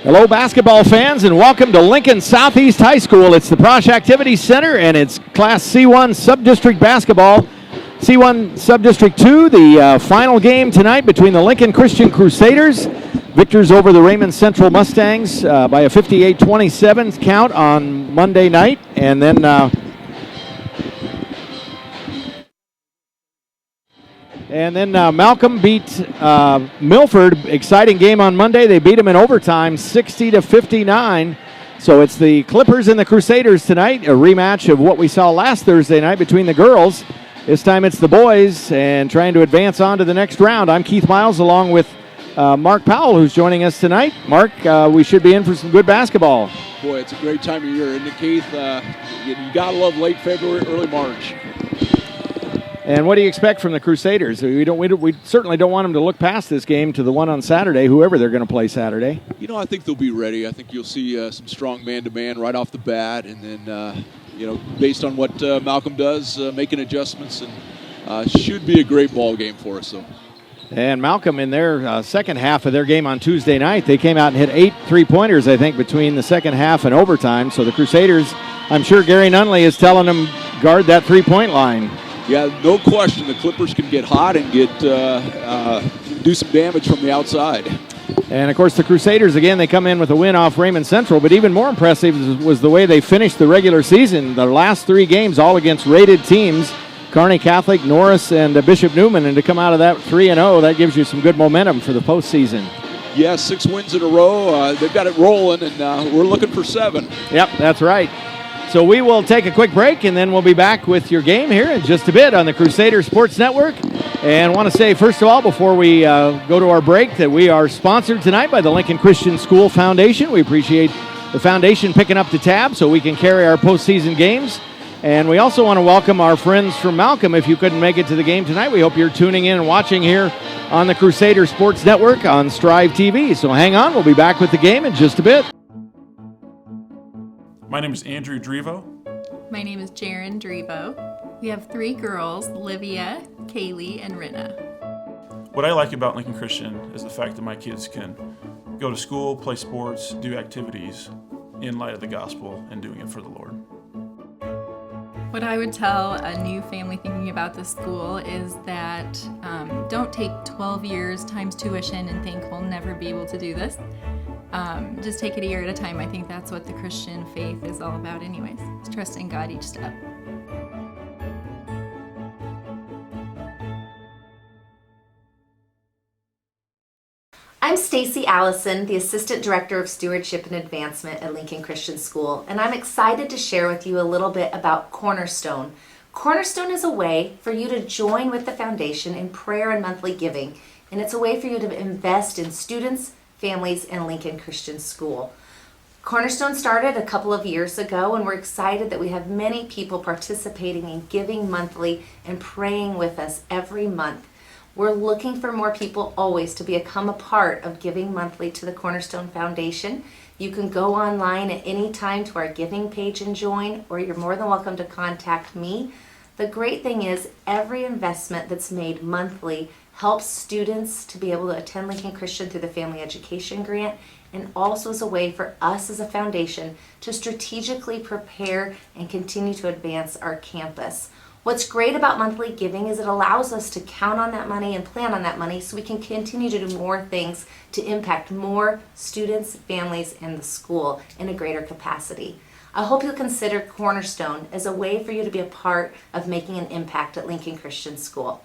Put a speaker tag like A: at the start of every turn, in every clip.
A: Hello, basketball fans, and welcome to Lincoln Southeast High School. It's the Prosh Activity Center, and it's Class C1 Subdistrict basketball. C1 Subdistrict 2, the final game tonight between the Lincoln Christian Crusaders, victors over the Raymond Central Mustangs by a 58-27 count on Monday night, and then Malcolm beat Milford. Exciting game on Monday. They beat them in overtime, 60-59. So it's the Clippers and the Crusaders tonight, a rematch of what we saw last Thursday night between the girls. This time it's the boys and trying to advance on to the next round. I'm Keith Miles along with Mark Powell, who's joining us tonight. Mark, we should be in for some good basketball.
B: Boy, it's a great time of year, isn't it, Keith? You got to love late February, early March.
A: And what do you expect from the Crusaders? We certainly don't want them to look past this game to the one on Saturday, whoever they're going to play Saturday.
B: You know, I think they'll be ready. I think you'll see some strong man-to-man right off the bat, and then, based on what Malcolm does, making adjustments, and should be a great ball game for us. So.
A: And Malcolm, in their second half of their game on Tuesday night, they came out and hit 8 3-pointers, I think, between the second half and overtime. So the Crusaders, I'm sure Gary Nunley is telling them, guard that three-point line.
B: Yeah, no question. The Clippers can get hot and do some damage from the outside.
A: And, of course, the Crusaders, again, they come in with a win off Raymond Central. But even more impressive was the way they finished the regular season. Their last 3 games all against rated teams, Kearney Catholic, Norris, and Bishop Neumann. And to come out of that 3-0, that gives you some good momentum for the postseason.
B: Yeah, 6 wins in a row. They've got it rolling, and we're looking for 7.
A: Yep, that's right. So we will take a quick break, and then we'll be back with your game here in just a bit on the Crusader Sports Network. And I want to say, first of all, before we go to our break, that we are sponsored tonight by the Lincoln Christian School Foundation. We appreciate the foundation picking up the tab so we can carry our postseason games. And we also want to welcome our friends from Malcolm. If you couldn't make it to the game tonight, we hope you're tuning in and watching here on the Crusader Sports Network on Strive TV. So hang on, we'll be back with the game in just a bit.
C: My name is Andrew Drevo.
D: My name is Jaren Drevo. We have 3 girls, Livia, Kaylee, and Rinna.
C: What I like about Lincoln Christian is the fact that my kids can go to school, play sports, do activities in light of the gospel and doing it for the Lord.
D: What I would tell a new family thinking about this school is that don't take 12 years times tuition and think we'll never be able to do this. Just take it a year at a time. I think that's what the Christian faith is all about anyways. It's trusting God each step.
E: I'm Stacy Allison, the Assistant Director of Stewardship and Advancement at Lincoln Christian School, and I'm excited to share with you a little bit about Cornerstone. Cornerstone is a way for you to join with the foundation in prayer and monthly giving, and it's a way for you to invest in students, families, and Lincoln Christian School. Cornerstone started a couple of years ago, and we're excited that we have many people participating in giving monthly and praying with us every month. We're looking for more people always to become a part of giving monthly to the Cornerstone Foundation. You can go online at any time to our giving page and join, or you're more than welcome to contact me. The great thing is every investment that's made monthly helps students to be able to attend Lincoln Christian through the Family Education Grant, and also is a way for us as a foundation to strategically prepare and continue to advance our campus. What's great about monthly giving is it allows us to count on that money and plan on that money so we can continue to do more things to impact more students, families, and the school in a greater capacity. I hope you'll consider Cornerstone as a way for you to be a part of making an impact at Lincoln Christian School.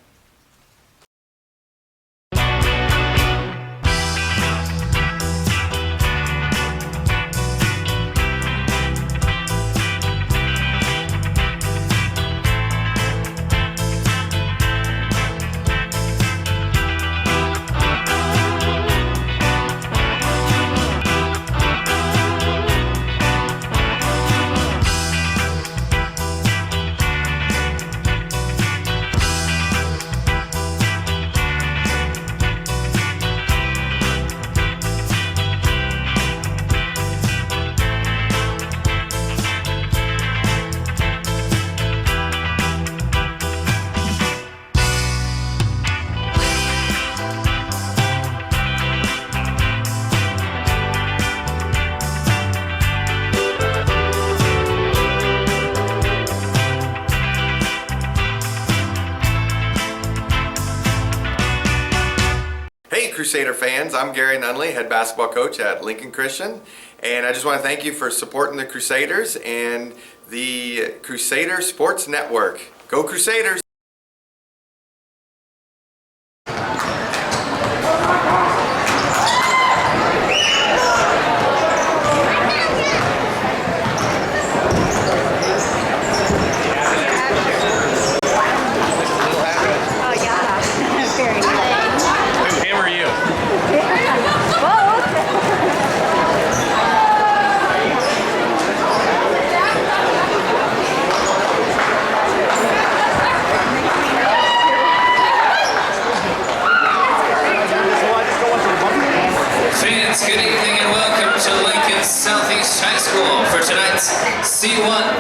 F: Crusader fans. I'm Gary Nunley, head basketball coach at Lincoln Christian, and I just want to thank you for supporting the Crusaders and the Crusader Sports Network. Go Crusaders!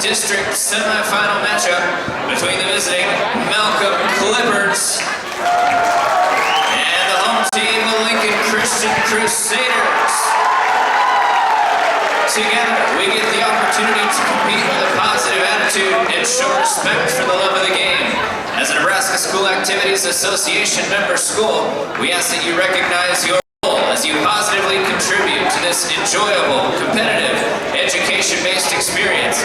G: Subdistrict semifinal matchup between the visiting Malcolm Clippers and the home team, the Lincoln Christian Crusaders. Together, we get the opportunity to compete with a positive attitude and show respect for the love of the game. As a Nebraska School Activities Association member school, we ask that you recognize your role as you positively contribute to this enjoyable, competitive, education-based experience.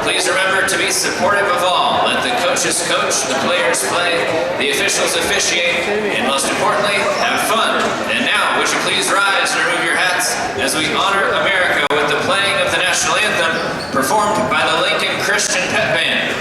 G: Please remember to be supportive of all. Let the coaches coach, the players play, the officials officiate, and most importantly, have fun. And now, would you please rise and remove your hats as we honor America with the playing of the national anthem performed by the Lincoln Christian Pep Band.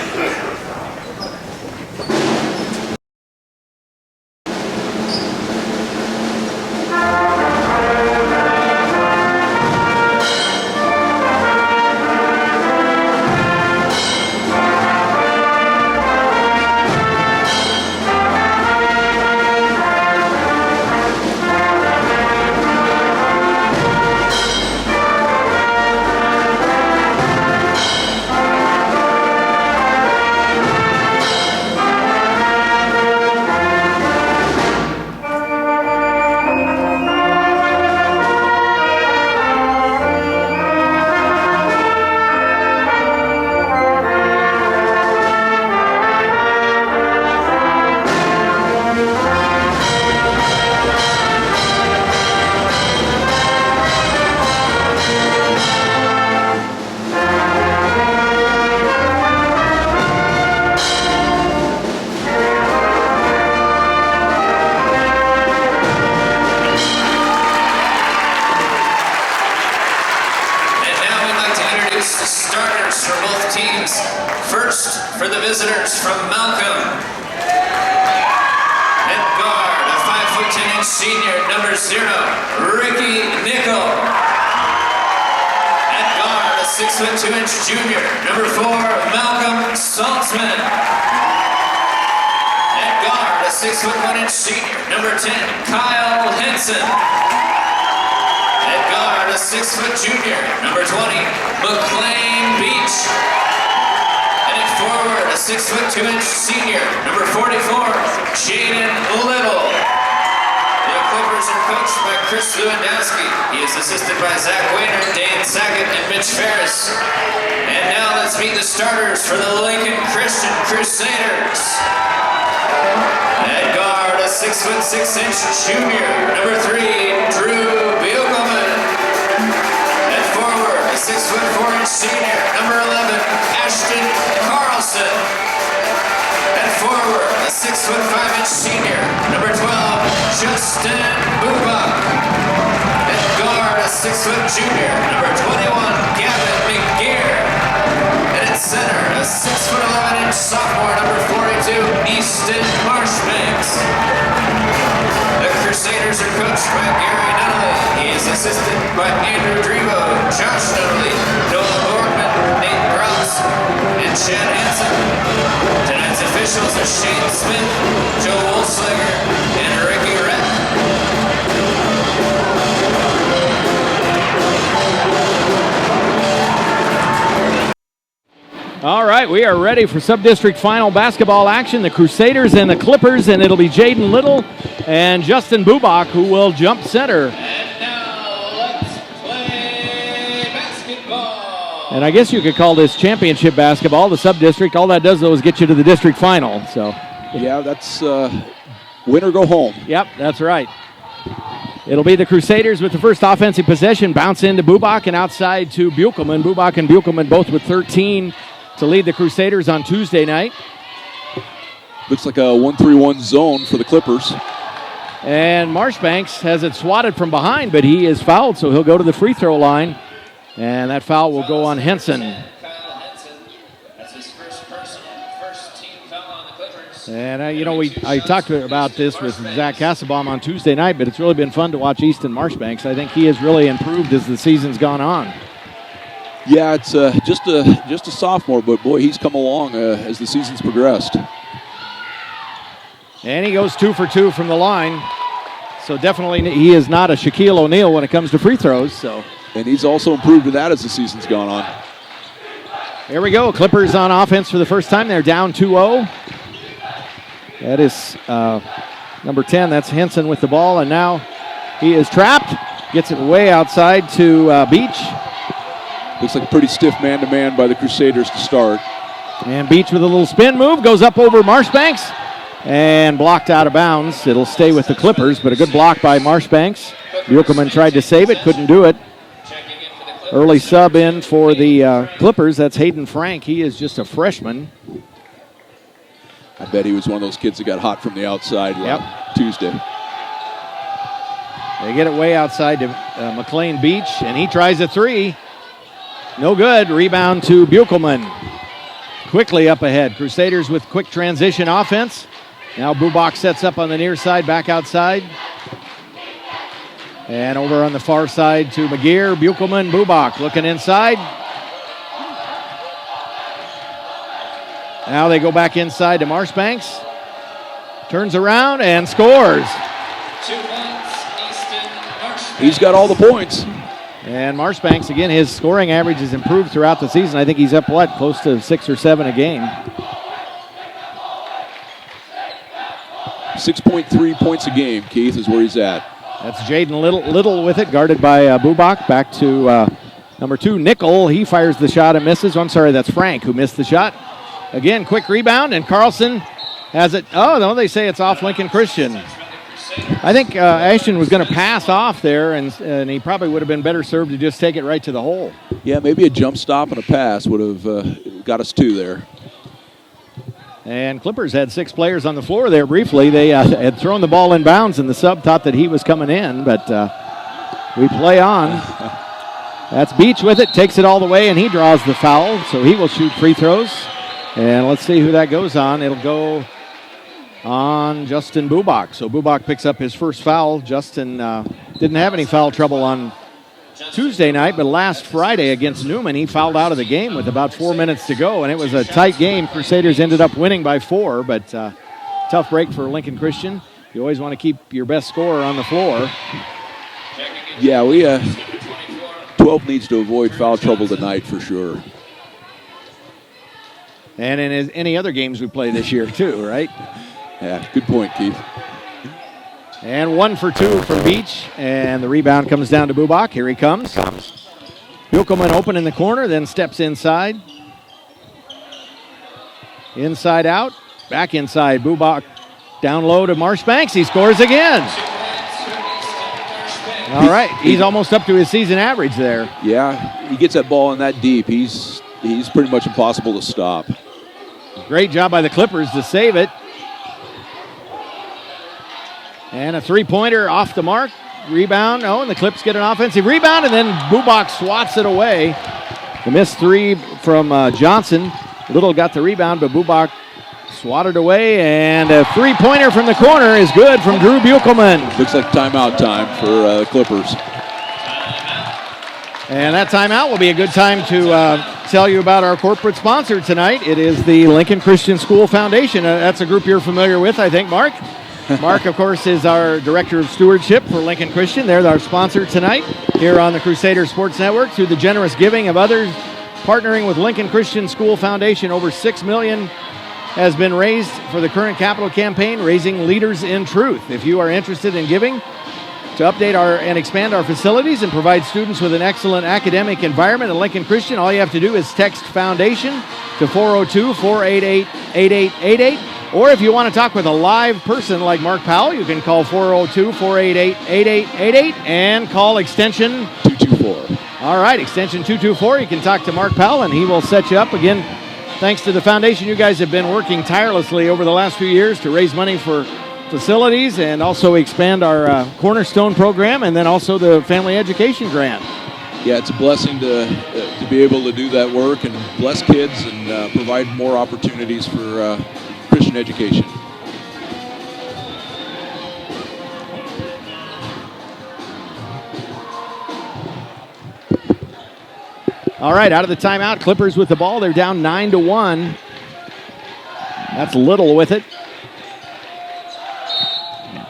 G: First, for the visitors from Malcolm. At guard, a 5'10" senior, number 0, Ricky Nickel. At guard, a 6'2" junior, number 4, Malcolm Saltzman. At guard, a 6'1" senior, number 10, Kyle Henson. At guard, a 6' junior, number 20, McLean Beach. Forward, a 6'2" senior, number 44, Jaden Little. The Clippers are coached by Chris Lewandowski. He is assisted by Zach Wainer, Dane Sackett, and Mitch Ferris. And now let's meet the starters for the Lincoln Christian Crusaders. At guard, a 6'6" junior, number 3, Drew Bugelman. At forward, a 6'4" senior, number 11, Ashton Carlson. And forward, a 6'5" senior, number 12, Justin Bubak. And guard, a 6' junior, number 21, Gavin McGear. And at center, a 6'11" sophomore, number 42, Easton Marshbanks. The Crusaders are coached by Gary Nunley. He is assisted by Andrew Drivo, Josh Nunley, Noah Borgman, Nate Gross, and Chad Hansen. Tonight's officials are Shane Smith, Joe Wolfslager, and Ricky Rett.
A: All right, we are ready for Subdistrict final basketball action. The Crusaders and the Clippers, and it'll be Jaden Little and Justin Bubak who will jump center.
G: And now let's play basketball.
A: And I guess you could call this championship basketball. The Subdistrict, all that does though is get you to the district final. So,
B: yeah, that's win or go home.
A: Yep, that's right. It'll be the Crusaders with the first offensive possession. Bounce into Bubak and outside to Buchelman. Bubak and Buchelman both with 13 to lead the Crusaders on Tuesday night.
B: Looks like a 1-3-1 zone for the Clippers.
A: And Marshbanks has it swatted from behind, but he is fouled, so he'll go to the free throw line. And that foul will go on Henson. And, I talked about this with Zach Kasselbaum on Tuesday night, but it's really been fun to watch Easton Marshbanks. I think he has really improved as the season's gone on.
B: Yeah, it's just a sophomore, but boy, he's come along as the season's progressed.
A: And he goes 2 for 2 from the line. So definitely he is not a Shaquille O'Neal when it comes to free throws. So.
B: And he's also improved to that as the season's gone on.
A: Here we go. Clippers on offense for the first time. They're down 2-0. That is number 10. That's Henson with the ball. And now he is trapped. Gets it way outside to Beach.
B: Looks like a pretty stiff man-to-man by the Crusaders to start.
A: And Beach with a little spin move. Goes up over Marshbanks. And blocked out of bounds. It'll stay with the Clippers, but a good block by Marshbanks. Buchelman tried to save it. Couldn't do it. Early sub in for the Clippers. That's Hayden Frank. He is just a freshman.
B: I bet he was one of those kids that got hot from the outside Tuesday.
A: They get it way outside to McLean Beach, and he tries a three. No good. Rebound to Buchelman. Quickly up ahead. Crusaders with quick transition offense. Now Bubak sets up on the near side, back outside. And over on the far side to McGear, Buchelman, Bubak looking inside. Now they go back inside to Marshbanks. Turns around and scores.
G: 2 points, Easton Marshbanks.
B: He's got all the points.
A: And Marshbanks, again, his scoring average has improved throughout the season. I think he's up, close to 6 or 7 a game.
B: 6.3 points a game, Keith, is where he's at.
A: That's Jaden Little with it, guarded by Bubak. Back to number 2, Nickel. He fires the shot and misses. I'm sorry, that's Frank who missed the shot. Again, quick rebound, and Carlson has it. Oh, no, they say it's off Lincoln Christian. I think Ashton was going to pass off there, and he probably would have been better served to just take it right to the hole.
B: Yeah, maybe a jump stop and a pass would have got us 2 there.
A: And Clippers had 6 players on the floor there briefly. They had thrown the ball in bounds, and the sub thought that he was coming in, but we play on. That's Beach with it, takes it all the way, and he draws the foul, so he will shoot free throws. And let's see who that goes on. It'll go on Justin Bubak. So Bubak picks up his first foul. Justin didn't have any foul trouble on Tuesday night, but last Friday against Newman, he fouled out of the game with about 4 minutes to go, and it was a tight game. Crusaders ended up winning by 4, but tough break for Lincoln Christian. You always want to keep your best scorer on the floor.
B: Yeah, 12 needs to avoid foul trouble tonight for sure.
A: And in any other games we play this year too, right?
B: Yeah, good point, Keith.
A: And 1 for 2 from Beach, and the rebound comes down to Bubak. Here he comes. Buchelman open in the corner, then steps inside. Inside out, back inside. Bubak down low to Marshbanks. He scores again. All right, he's almost up to his season average there.
B: Yeah, he gets that ball in that deep. He's pretty much impossible to stop.
A: Great job by the Clippers to save it. And a three-pointer off the mark. Rebound. Oh, and the Clips get an offensive rebound, and then Bubak swats it away. The missed 3 from Johnson. Little got the rebound, but Bubak swatted away, and a three-pointer from the corner is good from Drew Buchelman.
B: Looks like timeout time for the Clippers.
A: And that timeout will be a good time to tell you about our corporate sponsor tonight. It is the Lincoln Christian School Foundation. That's a group you're familiar with, I think, Mark. Mark, of course, is our Director of Stewardship for Lincoln Christian. They're our sponsor tonight here on the Crusader Sports Network. Through the generous giving of others, partnering with Lincoln Christian School Foundation, over $6 million has been raised for the current capital campaign, Raising Leaders in Truth. If you are interested in giving to update and expand our facilities and provide students with an excellent academic environment at Lincoln Christian, all you have to do is text Foundation to 402-488-8888 Or if you want to talk with a live person like Mark Powell, you can call 402-488-8888 and call extension
B: 224.
A: All right, extension 224. You can talk to Mark Powell, and he will set you up. Again, thanks to the foundation, you guys have been working tirelessly over the last few years to raise money for facilities and also expand our Cornerstone program and then also the Family Education Grant.
B: Yeah, it's a blessing to be able to do that work and bless kids and provide more opportunities for Christian education.
A: All right, out of the timeout, Clippers with the ball. They're down 9-1. That's Little with it.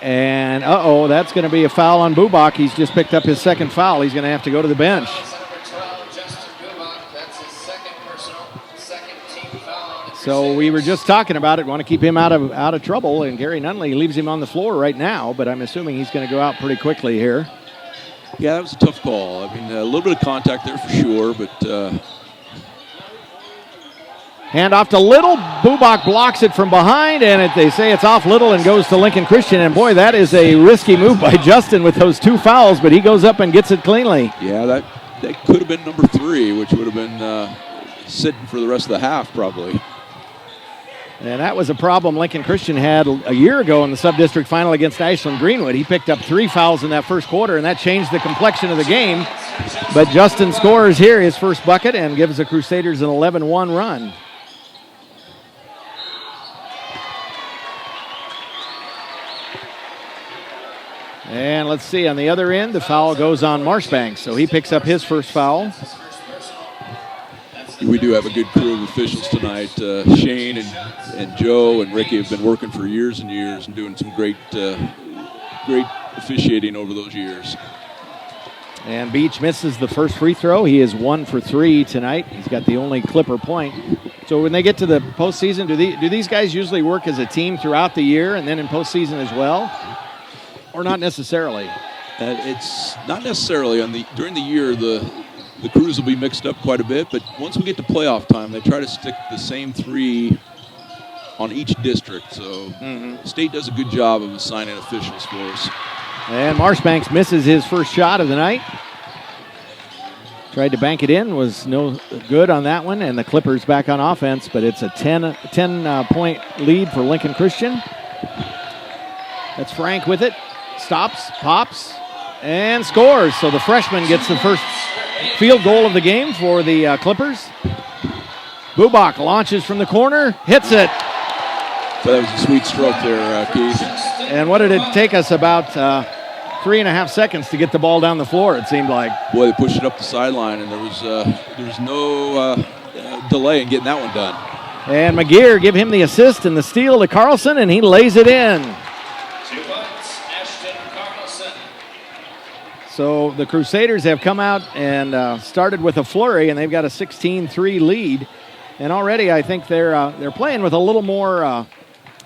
A: And, that's going to be a foul on Bubak. He's just picked up his second foul. He's going to have to go to the bench. So we were just talking about it. Want to keep him out of trouble, and Gary Nunley leaves him on the floor right now, but I'm assuming he's going to go out pretty quickly here.
B: Yeah, that was a tough call. I mean, a little bit of contact there for sure, but...
A: Hand off to Little. Bubak blocks it from behind, and they say it's off Little and goes to Lincoln Christian. And, boy, that is a risky move by Justin with those two fouls, but he goes up and gets it cleanly.
B: Yeah, that could have been number 3, which would have been sitting for the rest of the half probably.
A: And that was a problem Lincoln Christian had a year ago in the Subdistrict final against Ashland Greenwood. He picked up 3 fouls in that first quarter, and that changed the complexion of the game. But Justin scores here his first bucket and gives the Crusaders an 11-1 run. And let's see, on the other end, the foul goes on Marshbanks, so he picks up his first foul.
B: We do have a good crew of officials tonight. Shane and Joe and Ricky have been working for years and years and doing some great officiating over those years.
A: And Beach misses the first free throw. He is 1 for 3 tonight. He's got the only Clipper point. So when they get to the postseason, do these guys usually work as a team throughout the year and then in postseason as well? Or not necessarily?
B: It's not necessarily. During the year, the crews will be mixed up quite a bit, but once we get to playoff time, they try to stick the same 3 on each district. So the state does a good job of assigning officials for us.
A: And Marshbanks misses his first shot of the night. Tried to bank it in, was no good on that one, and the Clippers back on offense, but it's a 10-point lead for Lincoln Christian. That's Frank with it. Stops, pops, and scores. So the freshman gets the first field goal of the game for the Clippers. Bubak launches from the corner, hits it.
B: So that was a sweet stroke there, Keith.
A: And what did it take us about 3.5 seconds to get the ball down the floor, it seemed like.
B: Boy, they pushed it up the sideline, and there was no delay in getting that one done.
A: And McGear give him the assist and the steal to Carlson, and he lays it in.
G: 2 points, Ashton Carlson.
A: So the Crusaders have come out and started with a flurry, and they've got a 16-3 lead. And already I think they're playing with a little more, I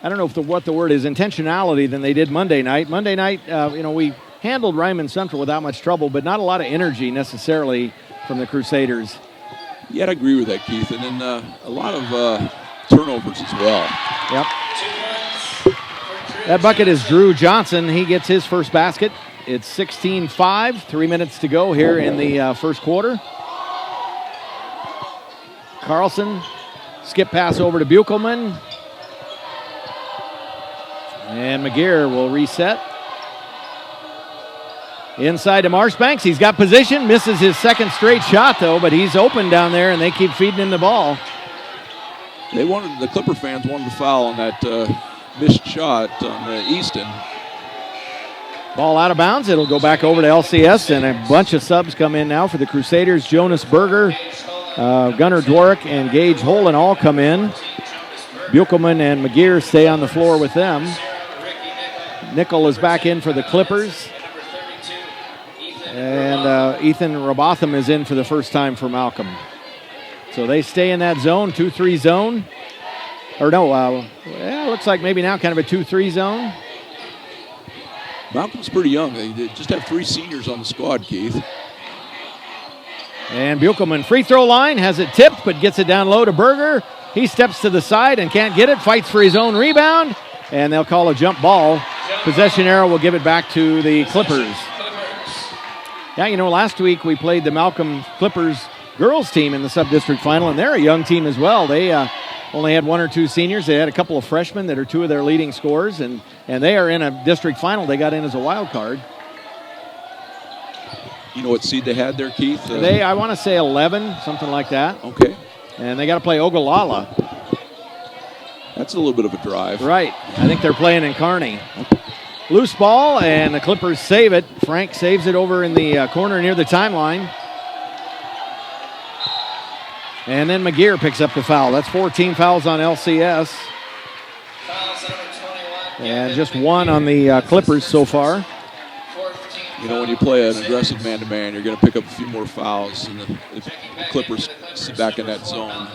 A: don't know what the word is, intentionality than they did Monday night. Monday night, we handled Ryman Central without much trouble, but not a lot of energy necessarily from the Crusaders.
B: Yeah, I'd agree with that, Keith. And then a lot of turnovers as well.
A: Yep. That bucket is Drew Johnson. He gets his first basket. It's 16-5, 3 minutes to go here in the first quarter. Carlson, skip pass over to Buchelman. And McGear will reset. Inside to Marshbanks. He's got position. Misses his second straight shot, though, but he's open down there, and they keep feeding him the ball.
B: The Clipper fans wanted to foul on that missed shot on Easton.
A: Ball out of bounds. It'll go back over to LCS, and a bunch of subs come in now for the Crusaders. Jonas Berger, Gunnar Dworick, and Gage Holden all come in. Buchelman and McGear stay on the floor with them. Nickel is back in for the Clippers. And Ethan Robotham is in for the first time for Malcolm. So they stay in that zone, 2-3 zone. Or no, looks like maybe now kind of a 2-3 zone.
B: Malcolm's pretty young. They just have 3 seniors on the squad, Keith.
A: And Buchelman free throw line, has it tipped, but gets it down low to Berger. He steps to the side and can't get it, fights for his own rebound, and they'll call a jump ball. Possession arrow will give it back to the Clippers. Yeah, last week we played the Malcolm Clippers girls team in the Subdistrict final, and they're a young team as well. They only had 1 or 2 seniors. They had a couple of freshmen that are 2 of their leading scorers, and they are in a district final. They got in as a wild card.
B: You know what seed they had there, Keith?
A: I want to say 11, something like that.
B: Okay.
A: And they got to play Ogallala.
B: That's a little bit of a drive.
A: Right. I think they're playing in Kearney. Loose ball, and the Clippers save it. Frank saves it over in the corner near the timeline. And then McGear picks up the foul. That's 14 fouls on LCS. And just 1 on the Clippers so far.
B: When you play an aggressive man-to-man, you're going to pick up a few more fouls, and the Clippers sit back in that zone.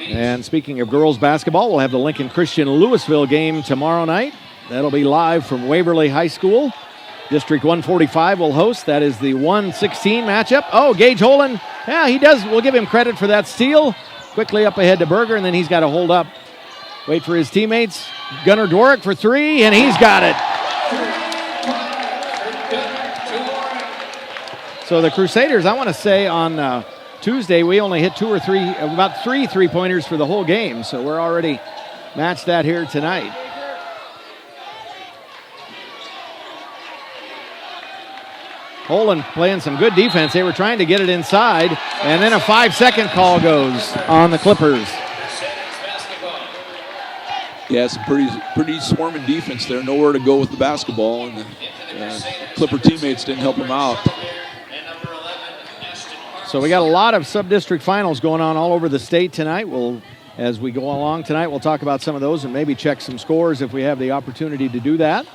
A: And speaking of girls basketball, we'll have the Lincoln Christian Louisville game tomorrow night. That'll be live from Waverly High School. District 145 will host. That is the 1-16 matchup. Oh, Gage Holland. Yeah, he does. We'll give him credit for that steal. Quickly up ahead to Berger, and then he's got to hold up. Wait for his teammates. Gunnar Dworick for 3, and he's got it. So the Crusaders, I want to say on Tuesday, we only hit 2 or 3, about 3 3-pointers for the whole game. So we're already matched that here tonight. Holland playing some good defense. They were trying to get it inside, and then a 5-second call goes on the Clippers.
B: Yeah, some pretty swarming defense there. Nowhere to go with the basketball, and the Clipper teammates didn't help them out.
A: So we got a lot of sub-district finals going on all over the state tonight. As we go along tonight, we'll talk about some of those and maybe check some scores if we have the opportunity to do that.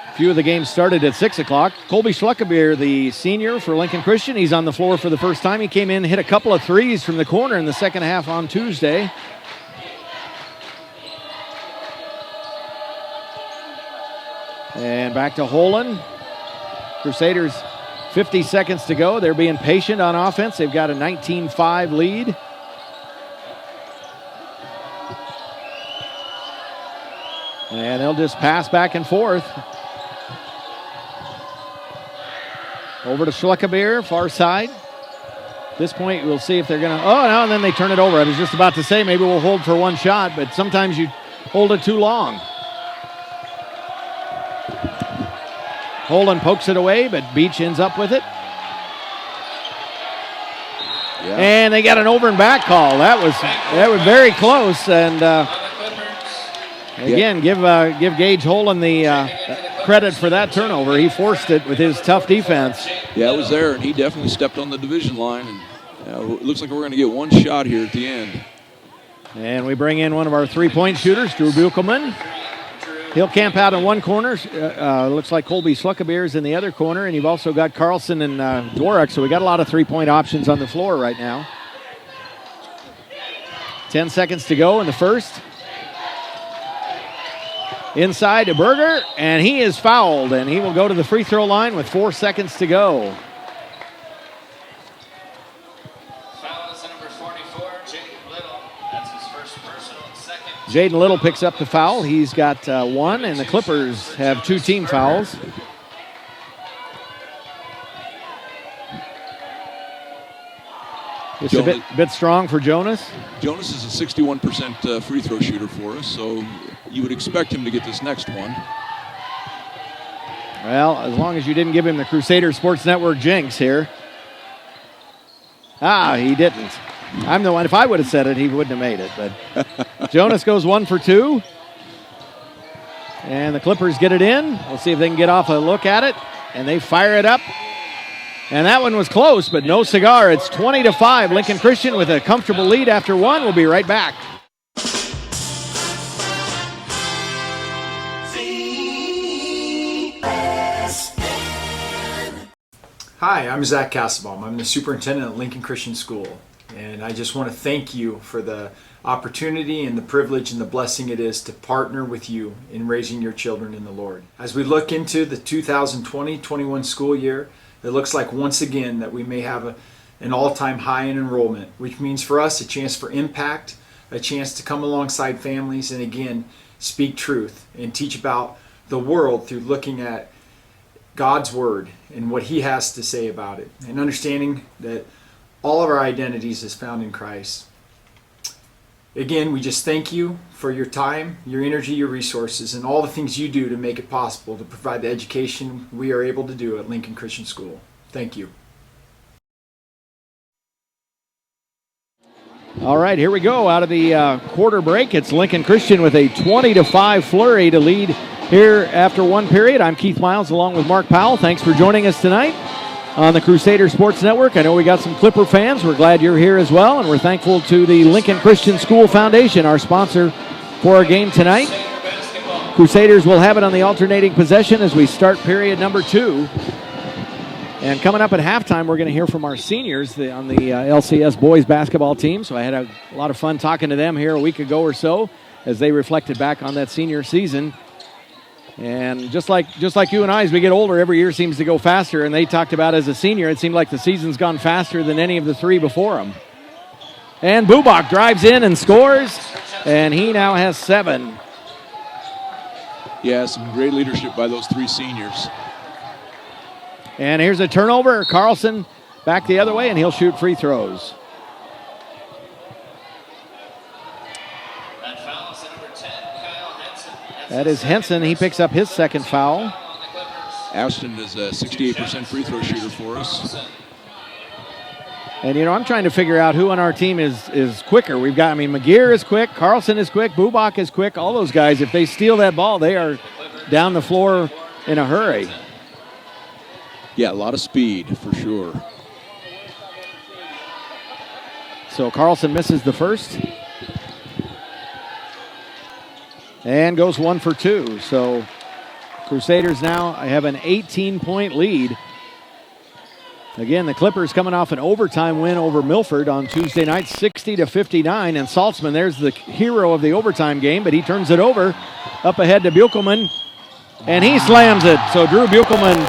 A: A few of the games started at 6 o'clock. Colby Schluckabeer, the senior for Lincoln Christian, he's on the floor for the first time. He came in, hit a couple of threes from the corner in the second half on Tuesday. And back to Holland. Crusaders, 50 seconds to go. They're being patient on offense. They've got a 19-5 lead. And they'll just pass back and forth. Over to Schluckabeer, far side. At this point, we'll see if they're going to... Oh, no, and then they turn it over. I was just about to say maybe we'll hold for 1 shot, but sometimes you hold it too long. Holland pokes it away, but Beach ends up with it. Yeah. And they got an over and back call. That was very close. And again, give Gage Holland the credit for that turnover. He forced it with his tough defense.
B: Yeah, it was there, and he definitely stepped on the division line. And it looks like we're going to get 1 shot here at the end.
A: And we bring in one of our 3-point shooters, Drew Buchelman. He'll camp out in one corner. Looks like Colby Schluckabeer's in the other corner, and you've also got Carlson and Dworick, so we got a lot of 3-point options on the floor right now. 10 seconds to go in the first. Inside to Berger, and he is fouled, and he will go to the free throw line with 4 seconds to go. Jaden Little picks up the foul. He's got 1, and the Clippers have 2 team fouls. It's a bit strong for Jonas.
B: Jonas is a 61% free throw shooter for us, so you would expect him to get this next one.
A: Well, as long as you didn't give him the Crusader Sports Network jinx here. He didn't. I'm the one. If I would have said it, he wouldn't have made it. But Jonas goes 1 for 2. And the Clippers get it in. We'll see if they can get off a look at it. And they fire it up. And that one was close, but no cigar. It's 20-5. Lincoln Christian with a comfortable lead after 1. We'll be right back.
H: Hi, I'm Zach Castlebaum. I'm the superintendent at Lincoln Christian School. And I just want to thank you for the opportunity and the privilege and the blessing it is to partner with you in raising your children in the Lord. As we look into the 2020-21 school year, it looks like once again that we may have an all-time high in enrollment, which means for us a chance for impact, a chance to come alongside families and again speak truth and teach about the world through looking at God's Word and what He has to say about it, and understanding that all of our identities is found in Christ. Again, we just thank you for your time, your energy, your resources, and all the things you do to make it possible to provide the education we are able to do at Lincoln Christian School. Thank you.
A: All right, here we go. Out of the quarter break, it's Lincoln Christian with a 20-5 flurry to lead here after one period. I'm Keith Miles along with Mark Powell. Thanks for joining us tonight on the Crusader Sports Network. I know we got some Clipper fans. We're glad you're here as well, and we're thankful to the Lincoln Christian School Foundation, our sponsor for our game tonight. Crusaders will have it on the alternating possession as we start period number 2. And coming up at halftime, we're going to hear from our seniors on the LCS boys basketball team. So I had a lot of fun talking to them here a week ago or so as they reflected back on that senior season. And just like you and I, as we get older, every year seems to go faster. And they talked about as a senior, it seemed like the season's gone faster than any of the 3 before him. And Bubak drives in and scores, and he now has 7.
B: Yeah, some great leadership by those 3 seniors.
A: And here's a turnover. Carlson back the other way, and he'll shoot free throws. That is Henson. He picks up his second foul.
B: Ashton is a 68% free throw shooter for us.
A: And, I'm trying to figure out who on our team is quicker. McGear is quick, Carlson is quick, Bubak is quick. All those guys, if they steal that ball, they are down the floor in a hurry.
B: Yeah, a lot of speed for sure.
A: So Carlson misses the first. And goes 1 for 2. So Crusaders now have an 18-point lead. Again, the Clippers coming off an overtime win over Milford on Tuesday night, 60-59. And Saltzman, there's the hero of the overtime game, but he turns it over up ahead to Buchelman. And he slams it. So Drew Buchelman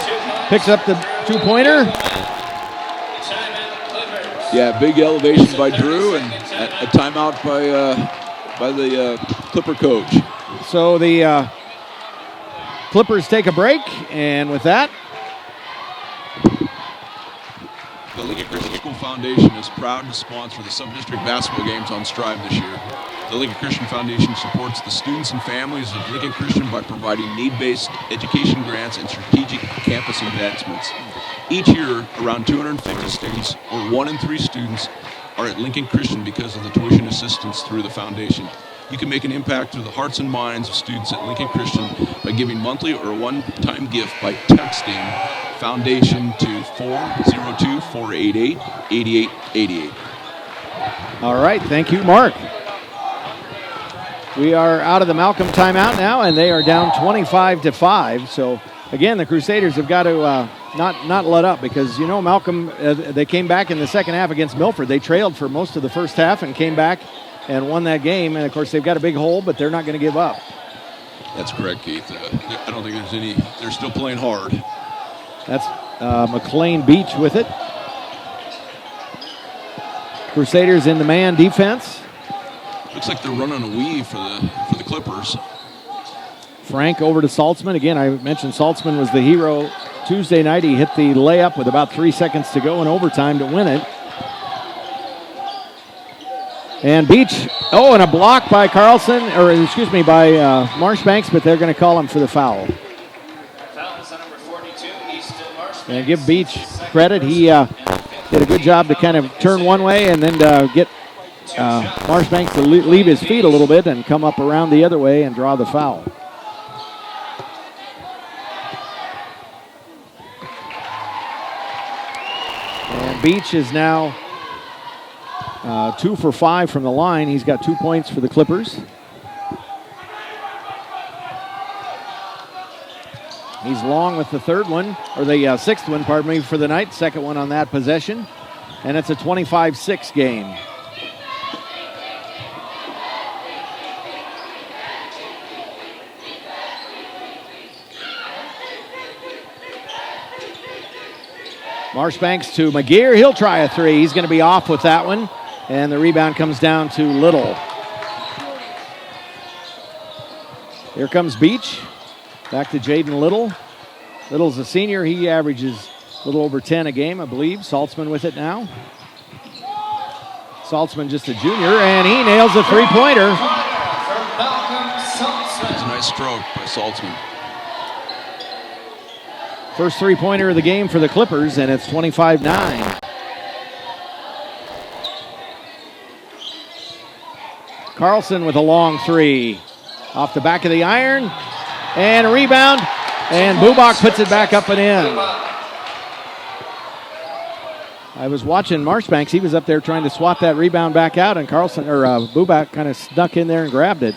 A: picks up the 2-pointer.
B: Yeah, big elevation by Drew and a timeout by the Clipper coach.
A: So the Clippers take a break, and with that,
B: the Lincoln Christian School Foundation is proud to sponsor the Subdistrict basketball games on Strive this year. The Lincoln Christian Foundation supports the students and families of Lincoln Christian by providing need-based education grants and strategic campus advancements. Each year, around 250 students, or 1 in 3 students, are at Lincoln Christian because of the tuition assistance through the foundation. You can make an impact through the hearts and minds of students at Lincoln Christian by giving monthly or one-time gift by texting Foundation to 402-488-8888.
A: All right, thank you, Mark. We are out of the Malcolm timeout now, and they are down 25-5. So, again, the Crusaders have got to not let up because, Malcolm, they came back in the second half against Milford. They trailed for most of the first half and came back and won that game. And, of course, they've got a big hole, but they're not going to give up.
B: That's correct, Keith. I don't think there's any. They're still playing hard.
A: That's McLean Beach with it. Crusaders in the man defense.
B: Looks like they're running a weave for the Clippers.
A: Frank over to Saltzman. Again, I mentioned Saltzman was the hero Tuesday night. He hit the layup with about 3 seconds to go in overtime to win it. And Beach, and a block by by Marshbanks, but they're going to call him for the foul. And give Beach credit. He did a good job to kind of turn one way and then get Marshbanks to leave his feet a little bit and come up around the other way and draw the foul. And Beach is now 2 for 5 from the line. He's got 2 points for the Clippers. He's long with the third one, or the sixth one, pardon me, for the night. Second one on that possession. And it's a 25-6 game. Marshbanks to McGear. He'll try a three. He's going to be off with that one. And the rebound comes down to Little. Here comes Beach. Back to Jaden Little. Little's a senior. He averages a little over 10 a game, I believe. Saltzman with it now. Saltzman just a junior, and he nails a three-pointer.
B: It's a nice stroke by Saltzman.
A: First three-pointer of the game for the Clippers, and it's 25-9. Carlson with a long three. Off the back of the iron, and a rebound, and Bubak puts it back up and in. I was watching Marshbanks. He was up there trying to swat that rebound back out, and Bubak kind of snuck in there and grabbed it.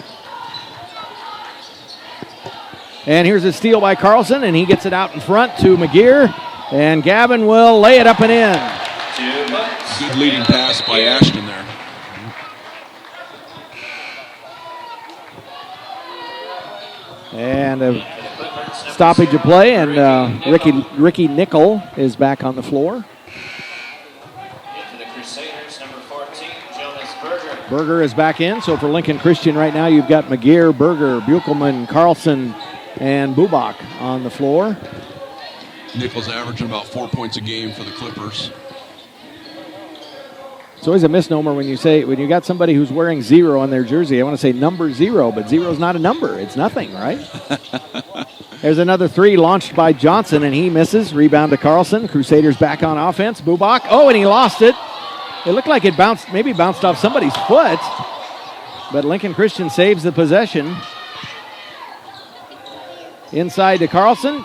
A: And here's a steal by Carlson, and he gets it out in front to McGear, and Gavin will lay it up and in.
B: Good leading pass by Ashton there.
A: And a stoppage of play, and Ricky Nickel is back on the floor.
G: Into the Crusaders, number 14, Jonas Berger.
A: Berger is back in, so for Lincoln Christian right now, you've got McGear, Berger, Buchelman, Carlson, and Bubak on the floor.
B: Nickel's averaging about 4 points a game for the Clippers.
A: It's always a misnomer when you got somebody who's wearing 0 on their jersey. I want to say number 0, but 0 is not a number. It's nothing, right? There's another three launched by Johnson, and he misses. Rebound to Carlson. Crusaders back on offense. Bubak. Oh, and he lost it. It looked like it maybe bounced off somebody's foot, but Lincoln Christian saves the possession. Inside to Carlson.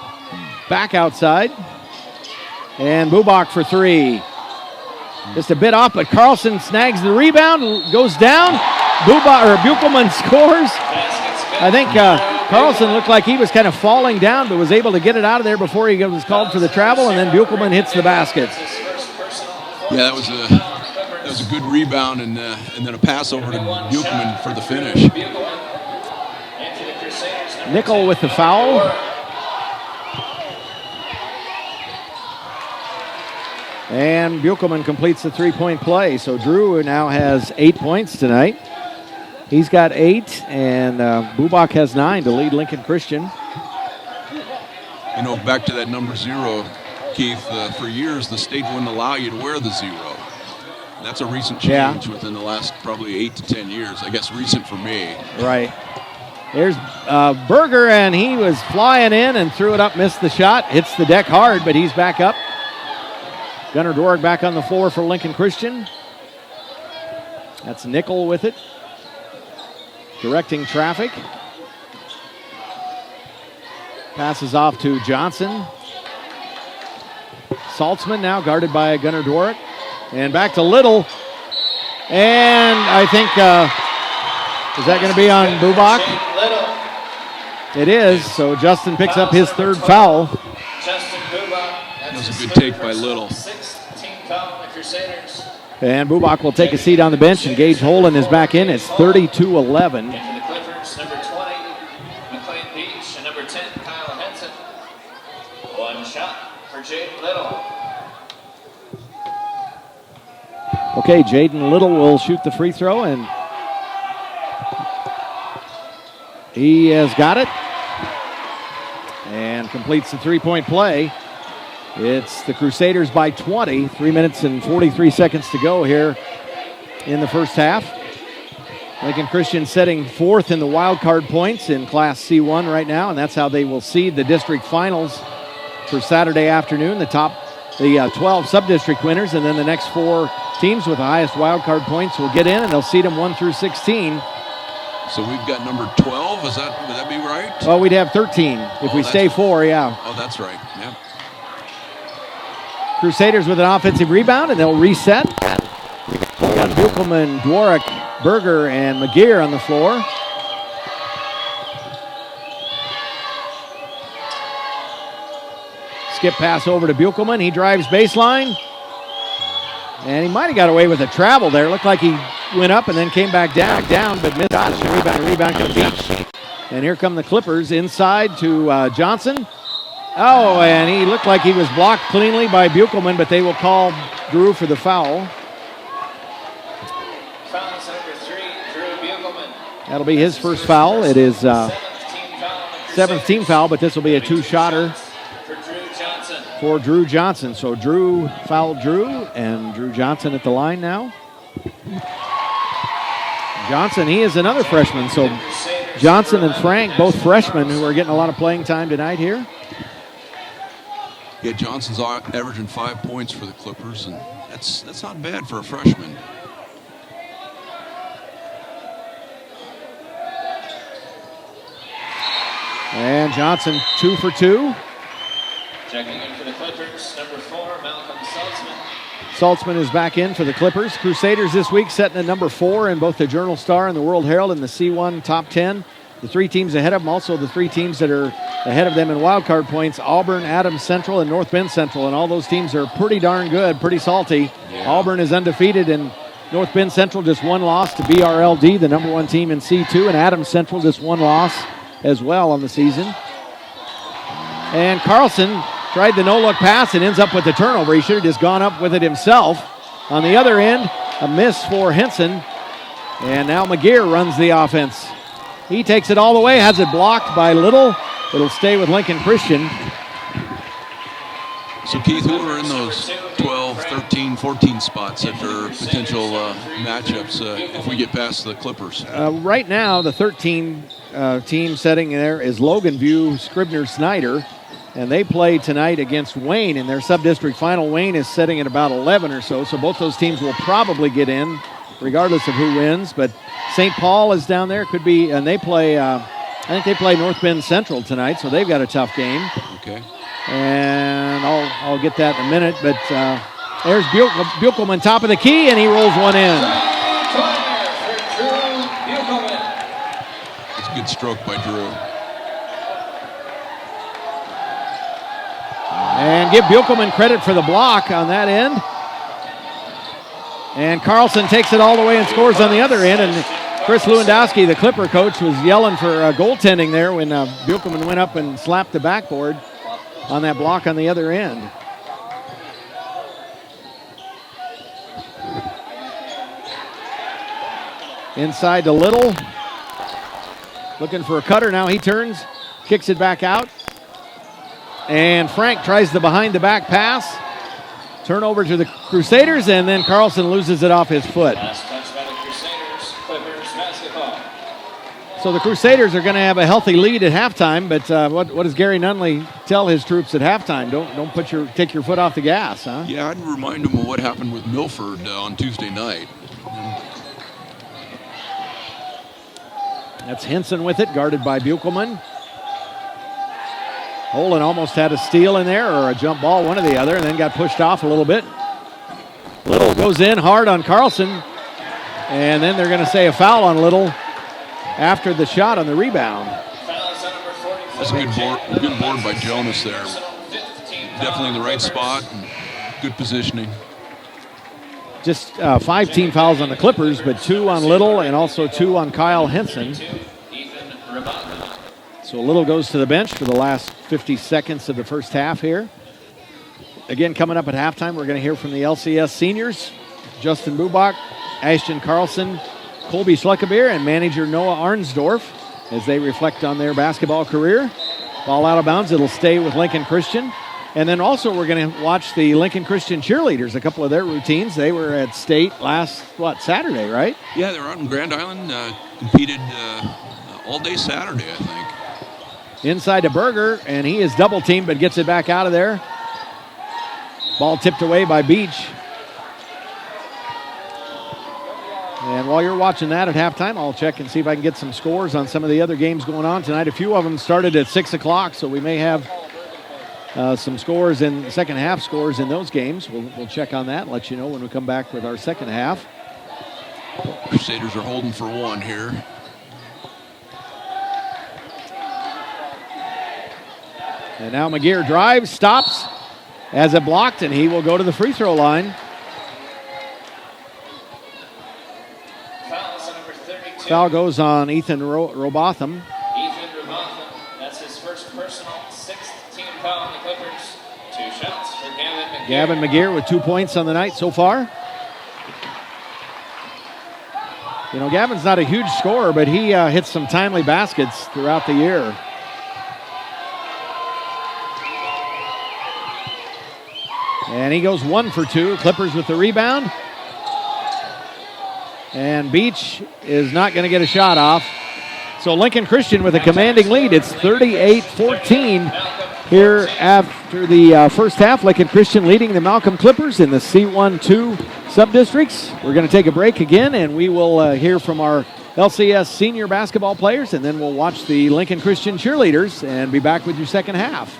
A: Back outside. And Bubak for three. Just a bit off, but Carlson snags the rebound, goes down. Buchelman scores. I think Carlson looked like he was kind of falling down, but was able to get it out of there before he was called for the travel, and then Buchelman hits the basket.
B: Yeah, that was a good rebound, and then a pass over to Buchelman for the finish.
A: Nickel with the foul. And Buchelman completes the three-point play. So Drew now has 8 points tonight. He's got 8, and Bubak has 9 to lead Lincoln Christian.
B: You know, back to that number 0, Keith, for years the state wouldn't allow you to wear the 0. That's a recent change within the last probably 8 to 10 years. I guess recent for me.
A: Right. There's Berger, and he was flying in and threw it up, missed the shot. Hits the deck hard, but he's back up. Gunnar Dorick back on the floor for Lincoln Christian. That's Nickel with it. Directing traffic. Passes off to Johnson. Saltzman now guarded by Gunnar Dorick. And back to Little. And I think, is that going to be on Bubak? It is, so Justin picks up his third foul.
B: That was a good take by Little.
A: And Bubak will take a seat on the bench, and Gage Holden is back in. It's 32-11.
G: Into the Clippers, number 20, McLean Beach, and number 10, Kyle Henson. One shot for Jaden Little.
A: Okay, Jaden Little will shoot the free throw, and he has got it and completes the three-point play. It's the Crusaders by 20. 3 minutes and 43 seconds to go here in the first half. Lincoln Christian setting 4th in the wild card points in Class C1 right now, and that's how they will seed the district finals for Saturday afternoon. The 12 sub-district winners, and then the next 4 teams with the highest wild card points will get in, and they'll seed them 1 through 16.
B: So we've got number 12. Would that be right?
A: Well, we'd have 13 if we stay 4. Yeah.
B: Oh, that's right. Yeah.
A: Crusaders with an offensive rebound, and they'll reset. We've got Buchelman, Dworak, Berger, and McGear on the floor. Skip pass over to Buchelman. He drives baseline. And he might have got away with a travel there. Looked like he went up and then came back down, but missed it. Rebound to Beach. And here come the Clippers inside to Johnson. Oh, and he looked like he was blocked cleanly by Buchelman, but they will call Drew for the foul.
G: Foul is number 3, Drew Buchelman.
A: That'll be his first foul. It is seventh team foul, but this will be a two-shotter
G: For Drew Johnson.
A: for Drew Johnson. So Drew fouled Drew, and Drew Johnson at the line now. Johnson, he is another freshman. So Johnson and Frank, both freshmen who are getting a lot of playing time tonight here.
B: Yeah, Johnson's averaging 5 points for the Clippers, and that's not bad for a freshman.
A: And Johnson 2 for 2.
G: Checking in for the Clippers, number 4, Malcolm Saltzman.
A: Saltzman is back in for the Clippers. Crusaders this week setting at number 4 in both the Journal-Star and the World Herald in the C1 top 10. The 3 teams ahead of them, also the 3 teams that are ahead of them in wildcard points, Auburn, Adams Central, and North Bend Central. And all those teams are pretty darn good, pretty salty.
B: Yeah.
A: Auburn is undefeated, and North Bend Central just one loss to BRLD, the number 1 team in C2, and Adams Central just one loss as well on the season. And Carlson tried the no-look pass and ends up with the turnover. He should have just gone up with it himself. On the other end, a miss for Henson. And now McGear runs the offense. He takes it all the way, has it blocked by Little. It'll stay with Lincoln Christian.
B: So, Keith, who are in those 12, 13, 14 spots that are potential matchups if we get past the Clippers?
A: Right now, the 13 team setting there is Logan View, Scribner, Snyder. And they play tonight against Wayne in their sub-district final. Wayne is setting at about 11 or so. So both those teams will probably get in, regardless of who wins. But St. Paul is down there. Could be, and they play, I think they play North Bend Central tonight. So they've got a tough game.
B: Okay.
A: And I'll get that in a minute. But there's Buchelman, top of the key, and he rolls one in.
B: It's a good stroke by Drew.
A: And give Buchelman credit for the block on that end. And Carlson takes it all the way and scores on the other end. And Chris Lewandowski, the Clipper coach, was yelling for goaltending there when Buchelman went up and slapped the backboard on that block on the other end. Inside to Little. Looking for a cutter now. He turns, kicks it back out. And Frank tries the behind-the-back pass. Turnover to the Crusaders, and then Carlson loses it off his foot.
G: Last touch by the Crusaders, Clippers basketball.
A: So the Crusaders are going to have a healthy lead at halftime, but what does Gary Nunley tell his troops at halftime? Don't take your foot off the gas, huh?
B: Yeah, I'd remind them of what happened with Milford on Tuesday night.
A: That's Henson with it, guarded by Buchelman. Olin almost had a steal in there, or a jump ball, one or the other, and then got pushed off a little bit. Little goes in hard on Carlson, and then they're going to say a foul on Little after the shot on the rebound.
B: That's a good board by Jonas there. Definitely in the right spot, and good positioning.
A: Just 5 team fouls on the Clippers, but 2 on Little and also 2 on Kyle Henson. So Little goes to the bench for the last 50 seconds of the first half here. Again, coming up at halftime, we're going to hear from the LCS seniors, Justin Bubach, Ashton Carlson, Colby Schleckebeer, and manager Noah Arnsdorf as they reflect on their basketball career. Ball out of bounds, it'll stay with Lincoln Christian. And then also we're going to watch the Lincoln Christian cheerleaders, a couple of their routines. They were at state last, Saturday, right?
B: Yeah, they were out in Grand Island, competed all day Saturday, I think.
A: Inside to Berger, and he is double teamed but gets it back out of there. Ball tipped away by Beach. And while you're watching that at halftime, I'll check and see if I can get some scores on some of the other games going on tonight. A few of them started at 6 o'clock, so we may have some scores in second half scores in those games. We'll check on that and let you know when we come back with our second half.
B: Crusaders are holding for one here.
A: And now McGear drives, stops, has it blocked, and he will go to the free throw line. Foul goes on Ethan Robotham.
G: Ethan Robotham, that's his first personal, 6th team foul on the Clippers. 2 shots for Gavin McGear.
A: Gavin McGear with 2 points on the night so far. You know, Gavin's not a huge scorer, but he hits some timely baskets throughout the year. And he goes 1 for 2. Clippers with the rebound. And Beach is not going to get a shot off. So Lincoln Christian with a commanding lead. It's 38-14 here after the first half. Lincoln Christian leading the Malcolm Clippers in the C1-2 Subdistricts. We're going to take a break again, and we will hear from our LCS senior basketball players, and then we'll watch the Lincoln Christian cheerleaders and be back with your second half.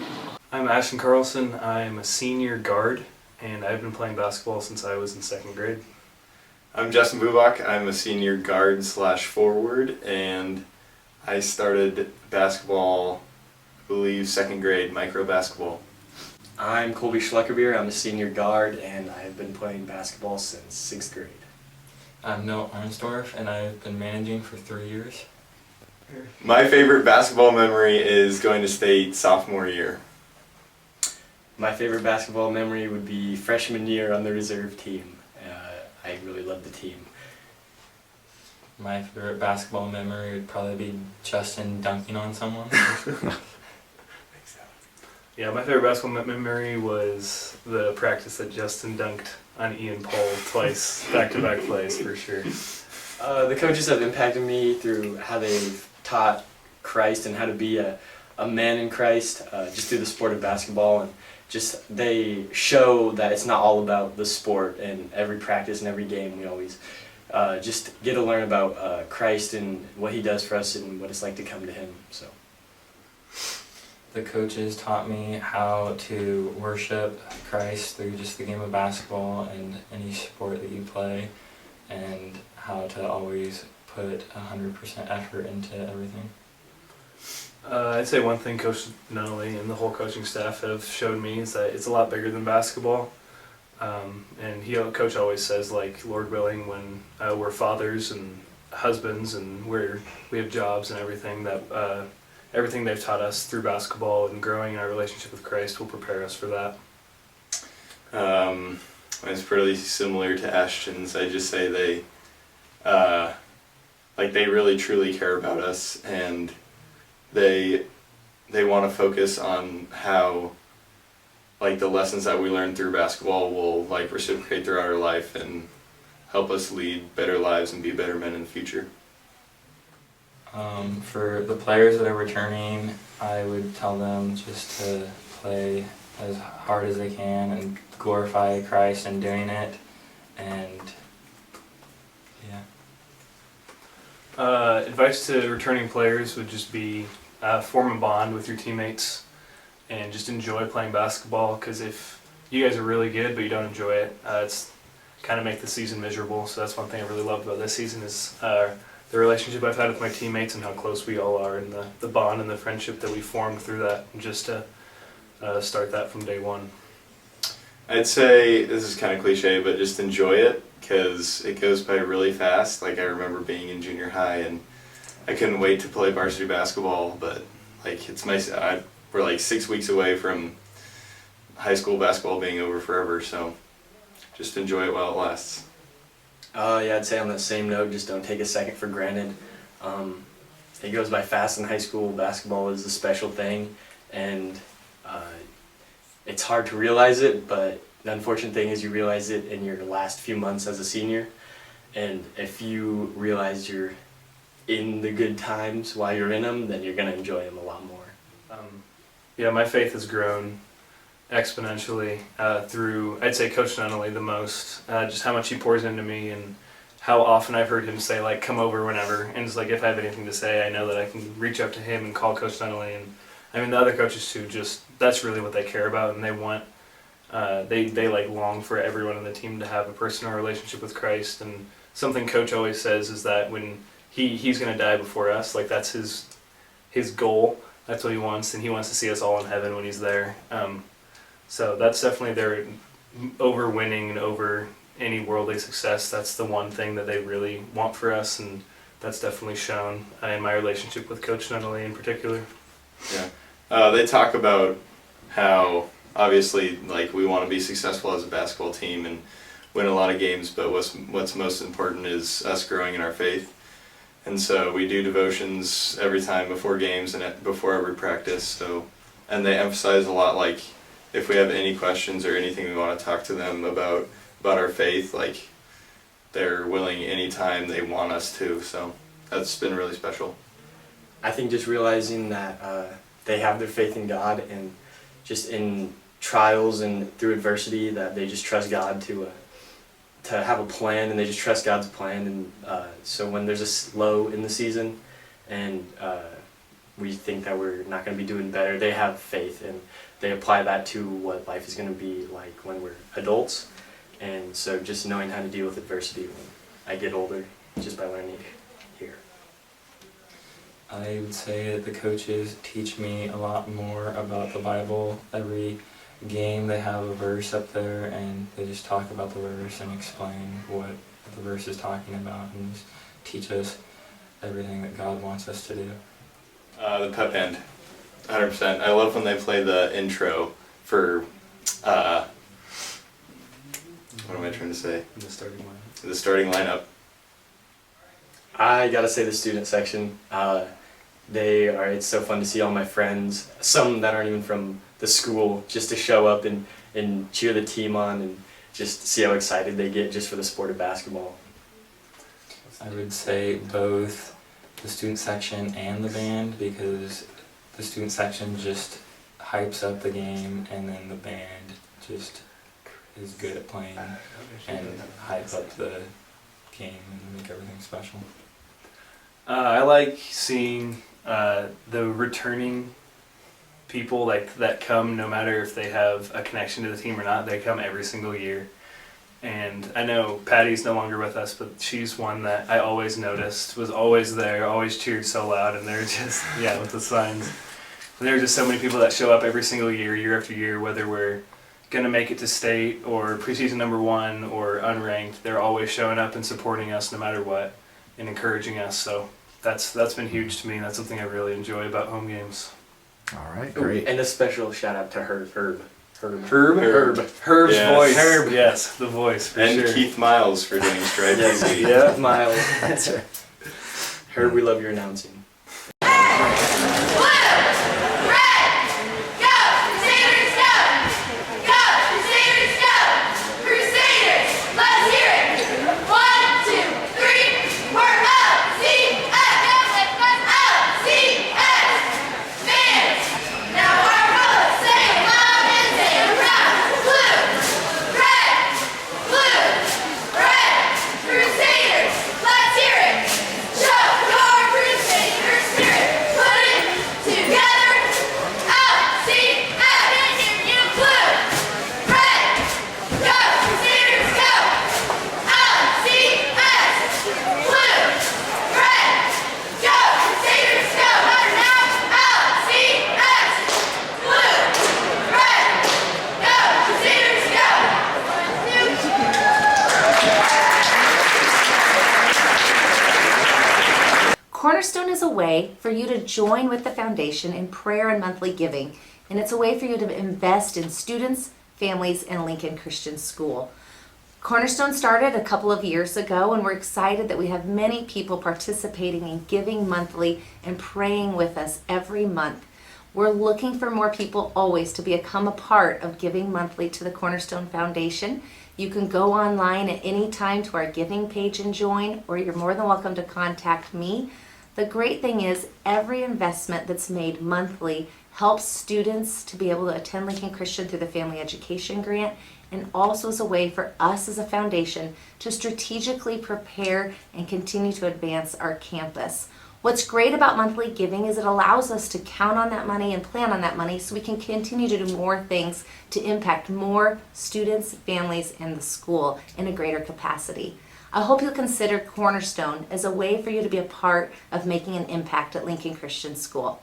I: I'm Ashton Carlson. I'm a senior guard, and I've been playing basketball since I was in 2nd grade.
J: I'm Justin Bubak. I'm a senior guard/forward, and I started basketball, I believe, 2nd grade, micro basketball.
K: I'm Colby Schleckerbeer. I'm a senior guard, and I've been playing basketball since 6th grade.
L: I'm Noah Arnsdorf, and I've been managing for 3 years.
J: My favorite basketball memory is going to state sophomore year.
K: My favorite basketball memory would be freshman year on the reserve team. I really loved the team.
L: My favorite basketball memory would probably be Justin dunking on someone.
I: Yeah, my favorite basketball memory was the practice that Justin dunked on Ian Pohl twice, back-to-back plays for sure.
K: The coaches have impacted me through how they've taught Christ and how to be a man in Christ, just through the sport of basketball, and just they show that it's not all about the sport, and every practice and every game we always just get to learn about Christ and what he does for us and what it's like to come to him. So
L: The coaches taught me how to worship Christ through just the game of basketball and any sport that you play, and how to always put 100% effort into everything.
I: I'd say one thing Coach Nunnally and the whole coaching staff have showed me is that it's a lot bigger than basketball. And Coach always says, like, Lord willing, when we're fathers and husbands and we have jobs and everything, that everything they've taught us through basketball and growing in our relationship with Christ will prepare us for that.
J: It's pretty similar to Ashton's. I just say they really truly care about us, and they want to focus on how, like, the lessons that we learn through basketball will, like, reciprocate throughout our life and help us lead better lives and be better men in the future.
L: For the players that are returning, I would tell them just to play as hard as they can and glorify Christ in doing it, and
I: Advice to returning players would just be form a bond with your teammates and just enjoy playing basketball, because if you guys are really good but you don't enjoy it, it's kind of make the season miserable. So that's one thing I really loved about this season is the relationship I've had with my teammates and how close we all are, and the bond and the friendship that we formed through that, and just to start that from day one.
J: I'd say, this is kind of cliche, but just enjoy it, because it goes by really fast. Like, I remember being in junior high and I couldn't wait to play varsity basketball, but, like, it's nice. We're like 6 weeks away from high school basketball being over forever, so just enjoy it while it lasts.
K: Yeah, I'd say on that same note, just don't take a second for granted. It goes by fast in high school. Basketball is a special thing, and it's hard to realize it, but the unfortunate thing is you realize it in your last few months as a senior. And if you realize you're in the good times while you're in them, then you're going to enjoy them a lot more.
I: Yeah, my faith has grown exponentially through, I'd say, Coach Nunnally the most. Just how much he pours into me, and how often I've heard him say, like, come over whenever. And it's like, if I have anything to say, I know that I can reach up to him and call Coach Nunnally. And I mean, the other coaches too, just that's really what they care about, and they want, they like long for everyone on the team to have a personal relationship with Christ. And something Coach always says is that when he's going to die before us, like, that's his goal. That's what he wants, and he wants to see us all in heaven when he's there. So that's definitely their over winning and over any worldly success. That's the one thing that they really want for us, and that's definitely shown in my relationship with Coach Nunnally in particular.
J: Yeah. They talk about how obviously like we want to be successful as a basketball team and win a lot of games, but what's most important is us growing in our faith. And so we do devotions every time before games and before every practice. So, and they emphasize a lot, like if we have any questions or anything we want to talk to them about our faith, like they're willing anytime they want us to. So that's been really special.
K: I think just realizing that they have their faith in God, and just in trials and through adversity that they just trust God to have a plan, and they just trust God's plan. And so when there's a low in the season and we think that we're not going to be doing better, they have faith and they apply that to what life is going to be like when we're adults. And so just knowing how to deal with adversity when I get older, just by learning here.
L: I would say that the coaches teach me a lot more about the Bible. Every game they have a verse up there and they just talk about the verse and explain what the verse is talking about and just teach us everything that God wants us to do.
J: The pep band, 100%. I love when they play the intro for, what am I trying to say?
K: The starting lineup.
J: The starting lineup.
K: I gotta say the student section. It's so fun to see all my friends, some that aren't even from the school, just to show up and cheer the team on and just see how excited they get just for the sport of basketball.
L: I would say both the student section and the band, because the student section just hypes up the game and then the band just is good at playing and hype up the game and make everything special.
I: I like seeing the returning people that come, no matter if they have a connection to the team or not. They come every single year. And I know Patty's no longer with us, but she's one that I always noticed was always there, always cheered so loud, and they're just, with the signs. There are just so many people that show up every single year after year, whether we're going to make it to state or preseason #1 or unranked. They're always showing up and supporting us no matter what and encouraging us. So that's been huge to me. That's something I really enjoy about home games.
A: All right, great.
K: And a special shout out to Herb.
I: Herb's
J: Yes.
I: voice. Herb, yes, the voice, for
J: And
I: sure.
J: Keith Miles for doing Stripe
K: Yes,
J: TV.
K: yeah, Miles. That's right. Herb, we love your announcing.
E: Cornerstone is a way for you to join with the foundation in prayer and monthly giving, and it's a way for you to invest in students, families, and Lincoln Christian School. Cornerstone started a couple of years ago, and we're excited that we have many people participating in giving monthly and praying with us every month. We're looking for more people always to become a part of giving monthly to the Cornerstone Foundation. You can go online at any time to our giving page and join, or you're more than welcome to contact me. The great thing is every investment that's made monthly helps students to be able to attend Lincoln Christian through the Family Education Grant, and also is a way for us as a foundation to strategically prepare and continue to advance our campus. What's great about monthly giving is it allows us to count on that money and plan on that money so we can continue to do more things to impact more students, families, and the school in a greater capacity. I hope you'll consider Cornerstone as a way for you to be a part of making an impact at Lincoln Christian School.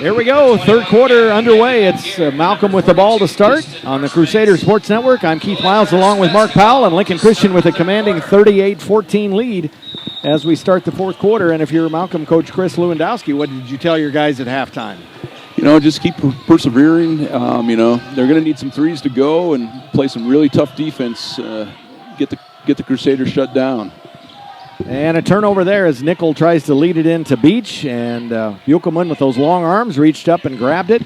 A: Here we go, third quarter underway. It's Malcolm with the ball to start on the Crusader Sports Network. I'm Keith Miles along with Mark Powell, and Lincoln Christian with a commanding 38-14 lead as we start the fourth quarter. And if you're Malcolm coach Chris Lewandowski, what did you tell your guys at halftime?
B: Just keep persevering. They're going to need some threes to go and play some really tough defense. Get the Crusaders shut down.
A: And a turnover there as Nickel tries to lead it into Beach, and Buchelman with those long arms reached up and grabbed it.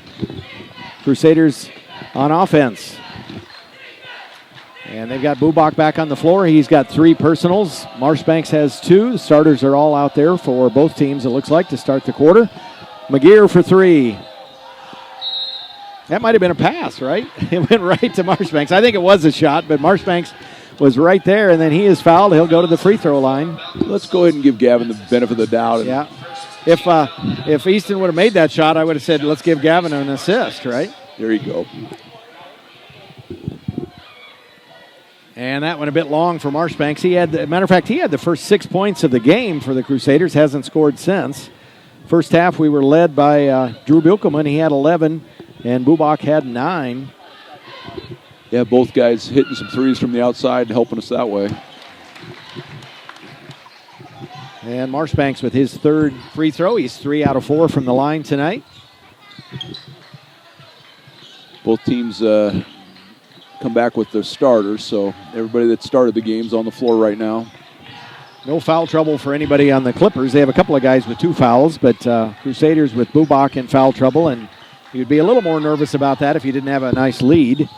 A: Crusaders on offense. And they've got Bubak back on the floor. He's got 3 personals. Marshbanks has 2. The starters are all out there for both teams, it looks like, to start the quarter. McGear for 3. That might have been a pass, right? It went right to Marshbanks. I think it was a shot, but Marshbanks was right there, and then he is fouled. He'll go to the free throw line.
B: Let's go ahead and give Gavin the benefit of the doubt.
A: Yeah. If Easton would have made that shot, I would have said, let's give Gavin an assist, right?
B: There you go.
A: And that went a bit long for Marshbanks. He had the first 6 points of the game for the Crusaders. Hasn't scored since. First half, we were led by Drew Buchelman. He had 11, and Bubak had 9.
B: Yeah, both guys hitting some threes from the outside, helping us that way.
A: And Marshbanks with his 3rd free throw. He's 3 out of 4 from the line tonight.
B: Both teams come back with their starters, so everybody that started the game's on the floor right now.
A: No foul trouble for anybody on the Clippers. They have a couple of guys with 2 fouls, but Crusaders with Bubak in foul trouble, and you'd be a little more nervous about that if you didn't have a nice lead.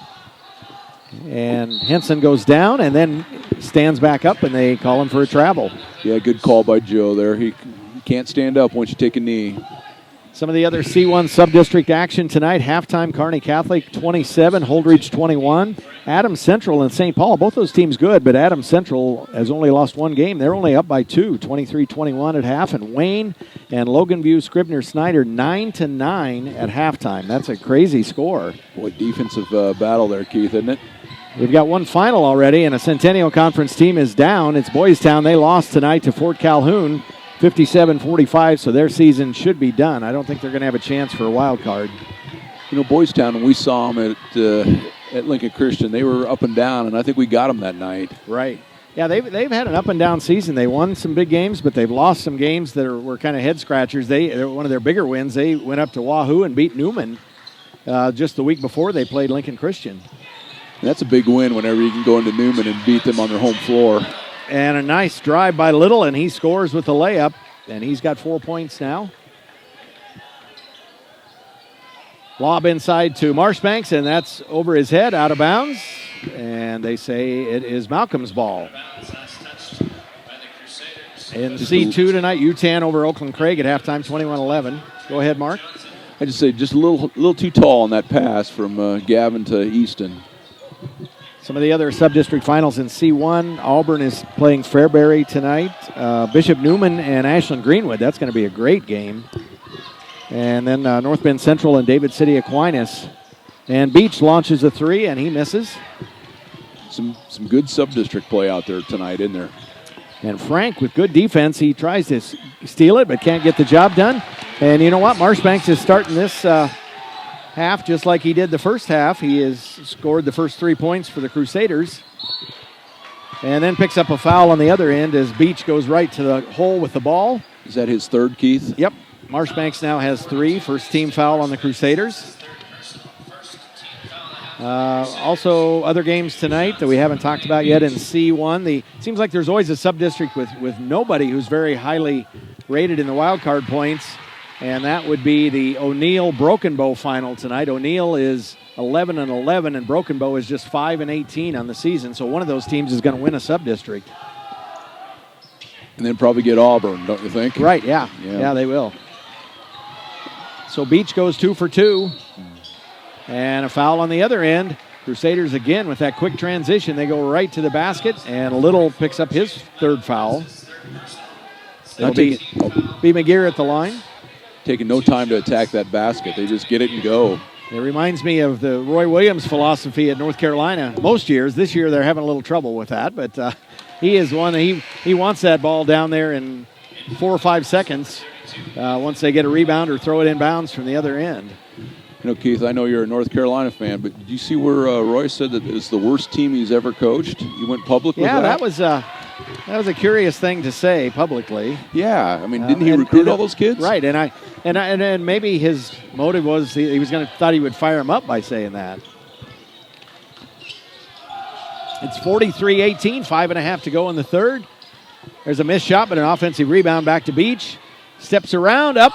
A: And Henson goes down and then stands back up, and they call him for a travel.
B: Yeah, good call by Joe there. He can't stand up once you take a knee.
A: Some of the other C1 Subdistrict action tonight. Halftime, Kearney Catholic 27, Holdridge 21. Adams Central and St. Paul, both those teams good, but Adams Central has only lost 1 game. They're only up by 2, 23-21 at half. And Wayne and Logan View Scribner Snyder 9-9 at halftime. That's a crazy score.
B: Boy, defensive battle there, Keith, isn't it?
A: We've got 1 final already, and a Centennial Conference team is down. It's Boys Town. They lost tonight to Fort Calhoun, 57-45, so their season should be done. I don't think they're going to have a chance for a wild card.
B: Boys Town, when we saw them at Lincoln Christian, they were up and down, and I think we got them that night.
A: Right. Yeah, they've had an up and down season. They won some big games, but they've lost some games that were kind of head scratchers. One of their bigger wins, they went up to Wahoo and beat Newman just the week before they played Lincoln Christian.
B: That's a big win whenever you can go into Newman and beat them on their home floor.
A: And a nice drive by Little, and he scores with a layup, and he's got 4 points now. Lob inside to Marshbanks, and that's over his head, out of bounds. And they say it is Malcolm's ball. In C2 tonight, UTAN over Oakland Craig at halftime, 21-11. Go ahead, Mark.
B: I just say just a little too tall on that pass from Gavin to Easton.
A: Some of the other sub-district finals in C1. Auburn is playing Fairbury tonight. Bishop Newman and Ashland Greenwood. That's going to be a great game. And then North Bend Central and David City Aquinas. And Beach launches a 3, and he misses.
B: Some good sub-district play out there tonight, isn't there?
A: And Frank with good defense. He tries to steal it, but can't get the job done. And you know what? Marshbanks is starting this half just like he did the first half. He has scored the first 3 points for the Crusaders. And then picks up a foul on the other end as Beach goes right to the hole with the ball.
B: Is that his 3rd, Keith?
A: Yep. Marshbanks now has 3. First team foul on the Crusaders. Also, other games tonight that we haven't talked about yet in C1. It seems like there's always a sub-district with nobody who's very highly rated in the wild card points. And that would be the O'Neill-Broken Bow final tonight. O'Neill is 11-11, and Broken Bow is just 5-18 on the season. So one of those teams is going to win a sub-district.
B: And then probably get Auburn, don't you think?
A: Right, yeah. Yeah, they will. So Beach goes 2 for 2. And a foul on the other end. Crusaders again with that quick transition. They go right to the basket, and Little picks up his 3rd foul. It'll be McGear at the line.
B: Taking no time to attack that basket. They just get it and go.
A: It reminds me of the Roy Williams philosophy at North Carolina most years. This year they're having a little trouble with that, but he is one. He wants that ball down there in 4 or 5 seconds. once they get a rebound or throw it in bounds from the other end.
B: You know, Keith, I know you're a North Carolina fan, but did you see where Roy said that it was the worst team he's ever coached? You went public with that?
A: Yeah, that was a curious thing to say publicly.
B: Yeah, I mean, didn't he recruit all those kids?
A: Right, and maybe his motive was he was thought he would fire him up by saying that. It's 43-18, 5.5 to go in the third. There's a missed shot, but an offensive rebound back to Beach. Steps around, up,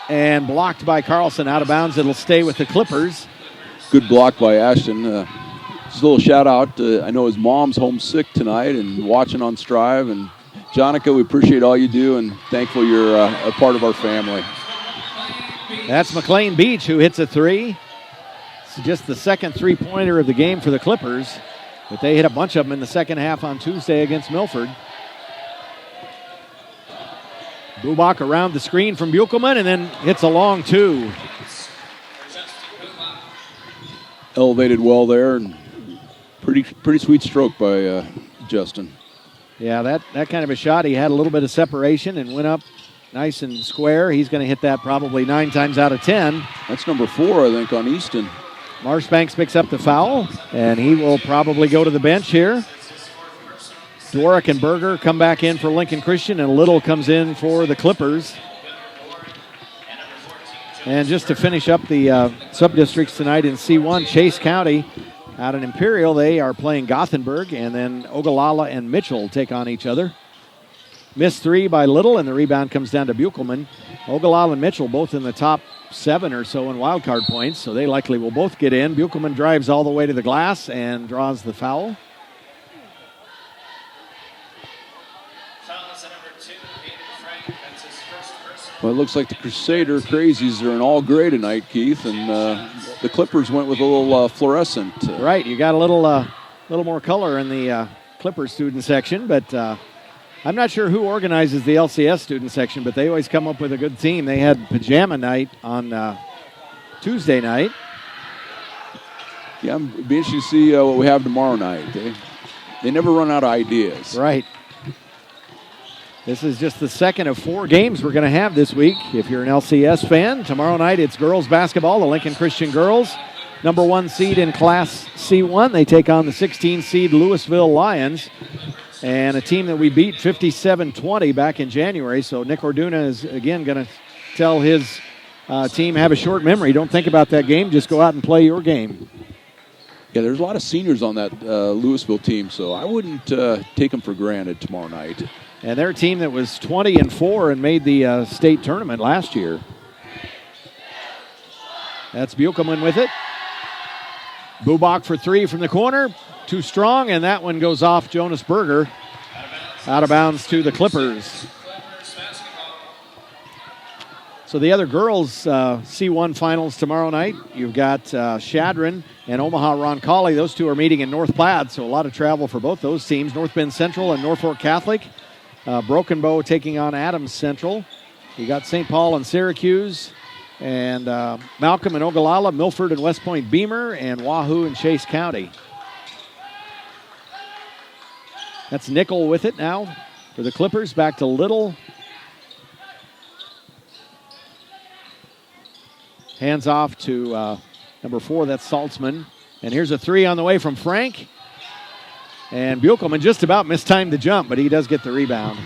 A: and blocked by Carlson out of bounds. It'll stay with the Clippers.
B: Good block by Ashton. Just a little shout out. I know his mom's homesick tonight and watching on Strive. And Jonica, we appreciate all you do and thankful you're a part of our family.
A: That's McLean Beach who hits a three. It's just the second three-pointer of the game for the Clippers, but they hit a bunch of them in the second half on Tuesday against Milford. Bubak around the screen from Buchelman and then hits a long two.
B: Elevated well there and pretty sweet stroke by Justin.
A: Yeah, that kind of a shot. He had a little bit of separation and went up nice and square. He's going to hit that probably 9 times out of 10.
B: That's number 4, I think, on Easton.
A: Marshbanks picks up the foul, and he will probably go to the bench here. Dworick and Berger come back in for Lincoln Christian, and Little comes in for the Clippers. And just to finish up the sub-districts tonight in C1, Chase County out in Imperial, they are playing Gothenburg, and then Ogallala and Mitchell take on each other. Missed 3 by Little, and the rebound comes down to Buchelman. Ogallala and Mitchell both in the top 7 or so in wildcard points, so they likely will both get in. Buchelman drives all the way to the glass and draws the foul.
B: Well, it looks like the Crusader Crazies are in all gray tonight, Keith, and the Clippers went with a little fluorescent.
A: Right, you got a little more color in the Clippers student section, but I'm not sure who organizes the LCS student section, but they always come up with a good team. They had pajama night on Tuesday night.
B: Yeah, it'd be interesting to see what we have tomorrow night. They never run out of ideas.
A: Right. This is just the second of 4 games we're going to have this week. If you're an LCS fan, tomorrow night it's girls basketball, the Lincoln Christian girls. Number 1 seed in Class C1. They take on the 16 seed Louisville Lions. And a team that we beat 57-20 back in January. So Nick Orduna is, again, going to tell his team, have a short memory. Don't think about that game. Just go out and play your game.
B: Yeah, there's a lot of seniors on that Louisville team, so I wouldn't take them for granted tomorrow night.
A: And their team that was 20-4 and made the state tournament last year. That's Buchelman with it. Bubak for 3 from the corner. Too strong, and that one goes off Jonas Berger. Out of bounds to the Clippers. So the other girls' C1 finals tomorrow night. You've got Shadron and Omaha Roncalli. Those two are meeting in North Platte, so a lot of travel for both those teams. North Bend Central and Norfolk Catholic. Broken Bow taking on Adams Central. You got St. Paul and Syracuse, and Malcolm and Ogallala, Milford and West Point Beamer, and Wahoo and Chase County. That's Nickel with it now for the Clippers. Back to Little. Hands off to number 4, that's Saltzman. And here's a 3 on the way from Frank. And Buchelman just about mistimed the jump, but he does get the rebound.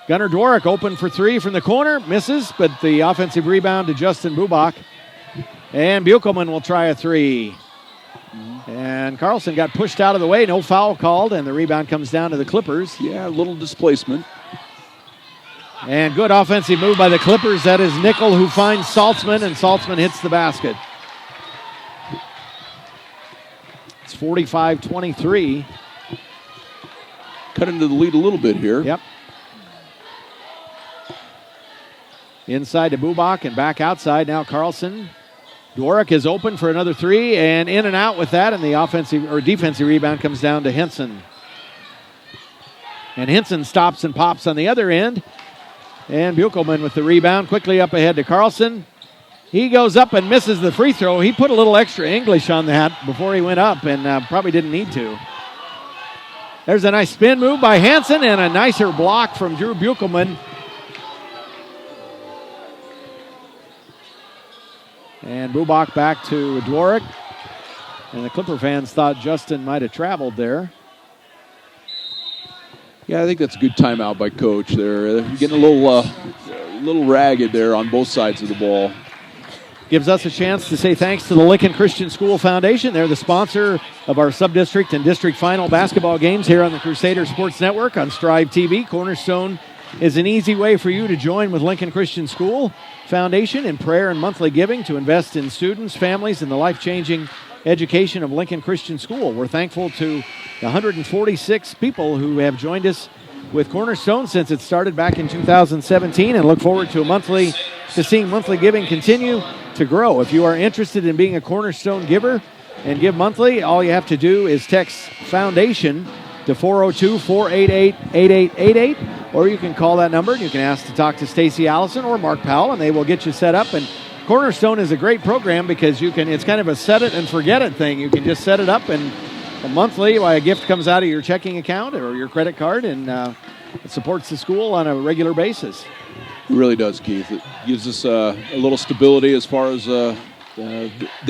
A: Gunnar Dworick open for 3 from the corner. Misses, but the offensive rebound to Justin Bubak. And Buchelman will try a 3. And Carlson got pushed out of the way. No foul called, and the rebound comes down to the Clippers.
B: Yeah, a little displacement.
A: And good offensive move by the Clippers. That is Nickel who finds Saltzman, and Saltzman hits the basket. It's 45-23.
B: Cut into the lead a little bit here.
A: Yep. Inside to Bubak and back outside. Now Carlson. Dworick is open for another 3, and in and out with that, and the offensive or defensive rebound comes down to Henson. And Henson stops and pops on the other end. And Buchelman with the rebound, quickly up ahead to Carlson. He goes up and misses the free throw. He put a little extra English on that before he went up, and probably didn't need to. There's a nice spin move by Hanson, and a nicer block from Drew Buchelman. And Bubak back to Dworak. And the Clipper fans thought Justin might have traveled there.
B: Yeah, I think that's a good timeout by Coach there. Getting a little ragged there on both sides of the ball.
A: Gives us a chance to say thanks to the Lincoln Christian School Foundation. They're the sponsor of our Subdistrict and District Final basketball games here on the Crusader Sports Network on Strive TV. Cornerstone is an easy way for you to join with Lincoln Christian School Foundation in prayer and monthly giving to invest in students, families, and the life-changing education of Lincoln Christian School. We're thankful to the 146 people who have joined us with Cornerstone since it started back in 2017, and look forward to seeing monthly giving continue to grow. If you are interested in being a Cornerstone giver and give monthly, all you have to do is text Foundation to 402-488-8888, or you can call that number and you can ask to talk to Stacy Allison or Mark Powell, and they will get you set up. And Cornerstone is a great program because it's kind of a set it and forget it thing. You can just set it up, and monthly a gift comes out of your checking account or your credit card, and it supports the school on a regular basis.
B: It really does, Keith. It gives us a little stability as far as the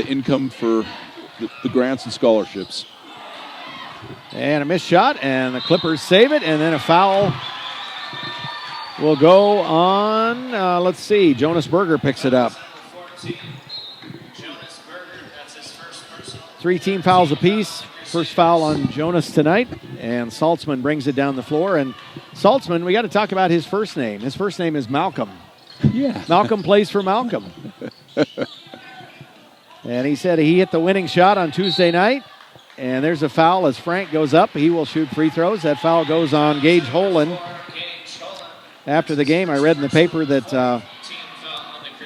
B: income for the grants and scholarships.
A: And a missed shot, and the Clippers save it, and then a foul will go on, Jonas Berger picks it up. 3 team fouls apiece. First foul on Jonas tonight, and Saltzman brings it down the floor. And Saltzman, we got to talk about his first name. His first name is Malcolm.
B: Yeah.
A: Malcolm plays for Malcolm. And he said he hit the winning shot on Tuesday night. And there's a foul as Frank goes up. He will shoot free throws. That foul goes on Gage Holan. After the game, I read in the paper that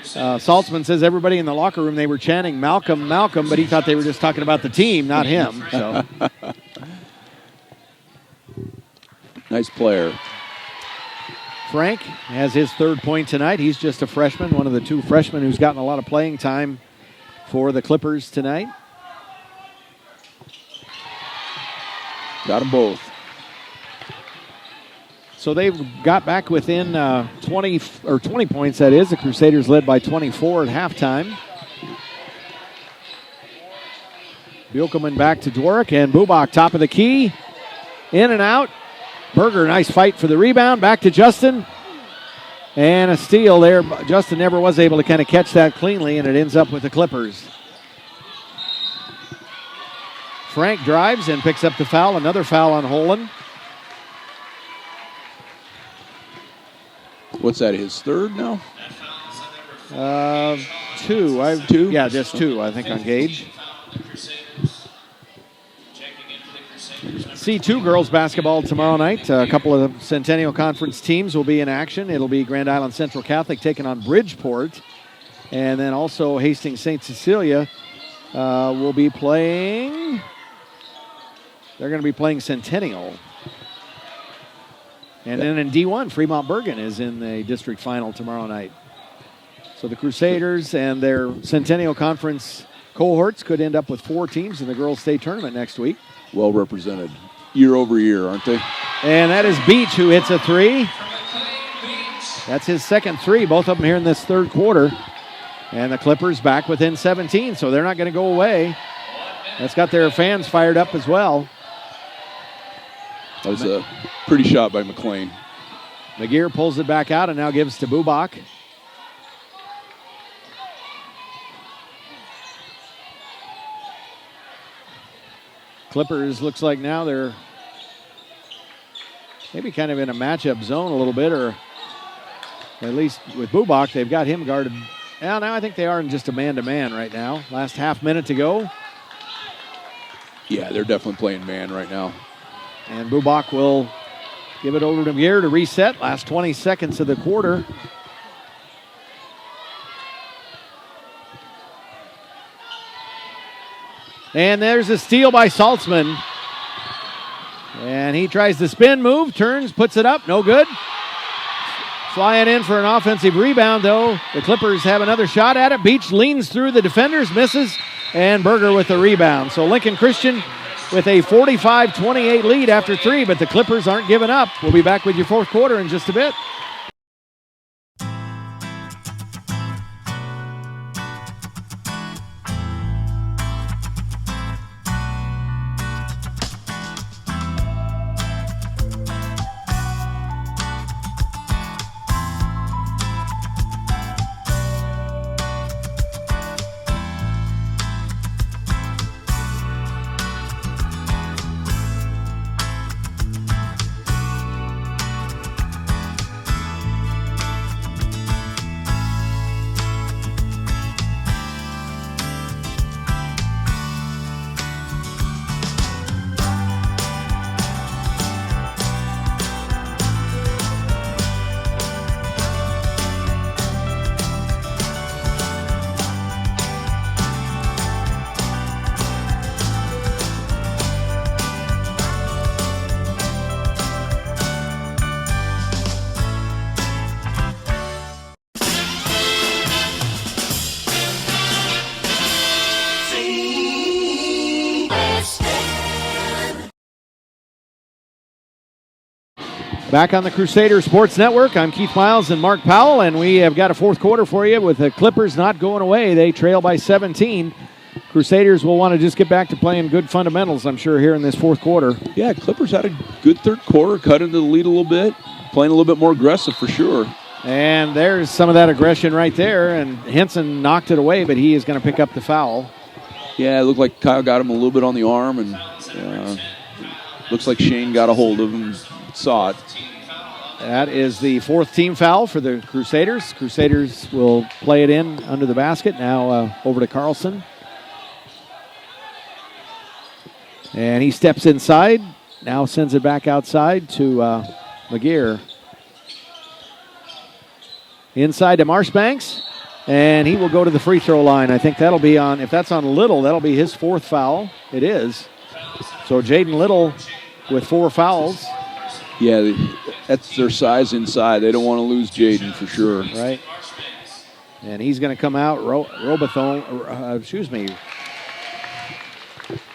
A: Saltzman says everybody in the locker room, they were chanting Malcolm, Malcolm, but he thought they were just talking about the team, not him. So.
B: Nice player.
A: Frank has his 3rd point tonight. He's just a freshman, one of the 2 freshmen who's gotten a lot of playing time for the Clippers tonight.
B: Got them both.
A: So they've got back within 20 points, that is. The Crusaders led by 24 at halftime. Bielkelman back to Dworak, and Bubak top of the key. In and out. Berger, nice fight for the rebound. Back to Justin. And a steal there. Justin never was able to kind of catch that cleanly, and it ends up with the Clippers. Frank drives and picks up the foul. Another foul on Holan.
B: What's that, his 3rd now?
A: 2.
B: 2?
A: Yeah, just 2, I think, on Gage. C2 girls basketball tomorrow night. A couple of the Centennial Conference teams will be in action. It'll be Grand Island Central Catholic taking on Bridgeport. And then also Hastings St. Cecilia will be playing. They're going to be playing Centennial. And then in D1, Fremont Bergen is in the district final tomorrow night. So the Crusaders and their Centennial Conference cohorts could end up with 4 teams in the girls' state tournament next week.
B: Well represented year over year, aren't they?
A: And that is Beach who hits a 3. That's his 2nd 3, both of them here in this 3rd quarter. And the Clippers back within 17, so they're not going to go away. That's got their fans fired up as well.
B: That was a pretty shot by McLean.
A: McGear pulls it back out and now gives to Bubak. Clippers looks like now they're maybe kind of in a matchup zone a little bit, or at least with Bubak, they've got him guarded. Now I think they are in just a man-to-man right now. Last half minute to go.
B: Yeah, they're definitely playing man right now.
A: And Bubak will give it over to McGear to reset. Last 20 seconds of the quarter. And there's a steal by Saltzman. And he tries the spin move, turns, puts it up, no good. Flying in for an offensive rebound, though. The Clippers have another shot at it. Beach leans through the defenders, misses, and Berger with the rebound. So Lincoln Christian with a 45-28 lead after 3, but the Clippers aren't giving up. We'll be back with your 4th quarter in just a bit. Back on the Crusader Sports Network, I'm Keith Miles and Mark Powell, and we have got a fourth quarter for you with the Clippers not going away. They trail by 17. Crusaders will want to just get back to playing good fundamentals, I'm sure, here in this fourth quarter.
B: Yeah, Clippers had a good third quarter, cut into the lead a little bit, playing a little bit more aggressive for sure.
A: And there's some of that aggression right there, and Henson knocked it away, but he is going to pick up the foul.
B: Yeah, it looked like Kyle got him a little bit on the arm, and looks like Shane got a hold of him, saw it.
A: That is the fourth team foul for the Crusaders. Crusaders will play it in under the basket. Now over to Carlson. And he steps inside. Now sends it back outside to McGear. Inside to Marshbanks. And he will go to the free throw line. I think that'll be on, if that's on Little, that'll be his fourth foul. It is. So Jaden Little with 4 fouls.
B: Yeah, that's their size inside. They don't want to lose Jaden for sure.
A: Right. And he's going to come out.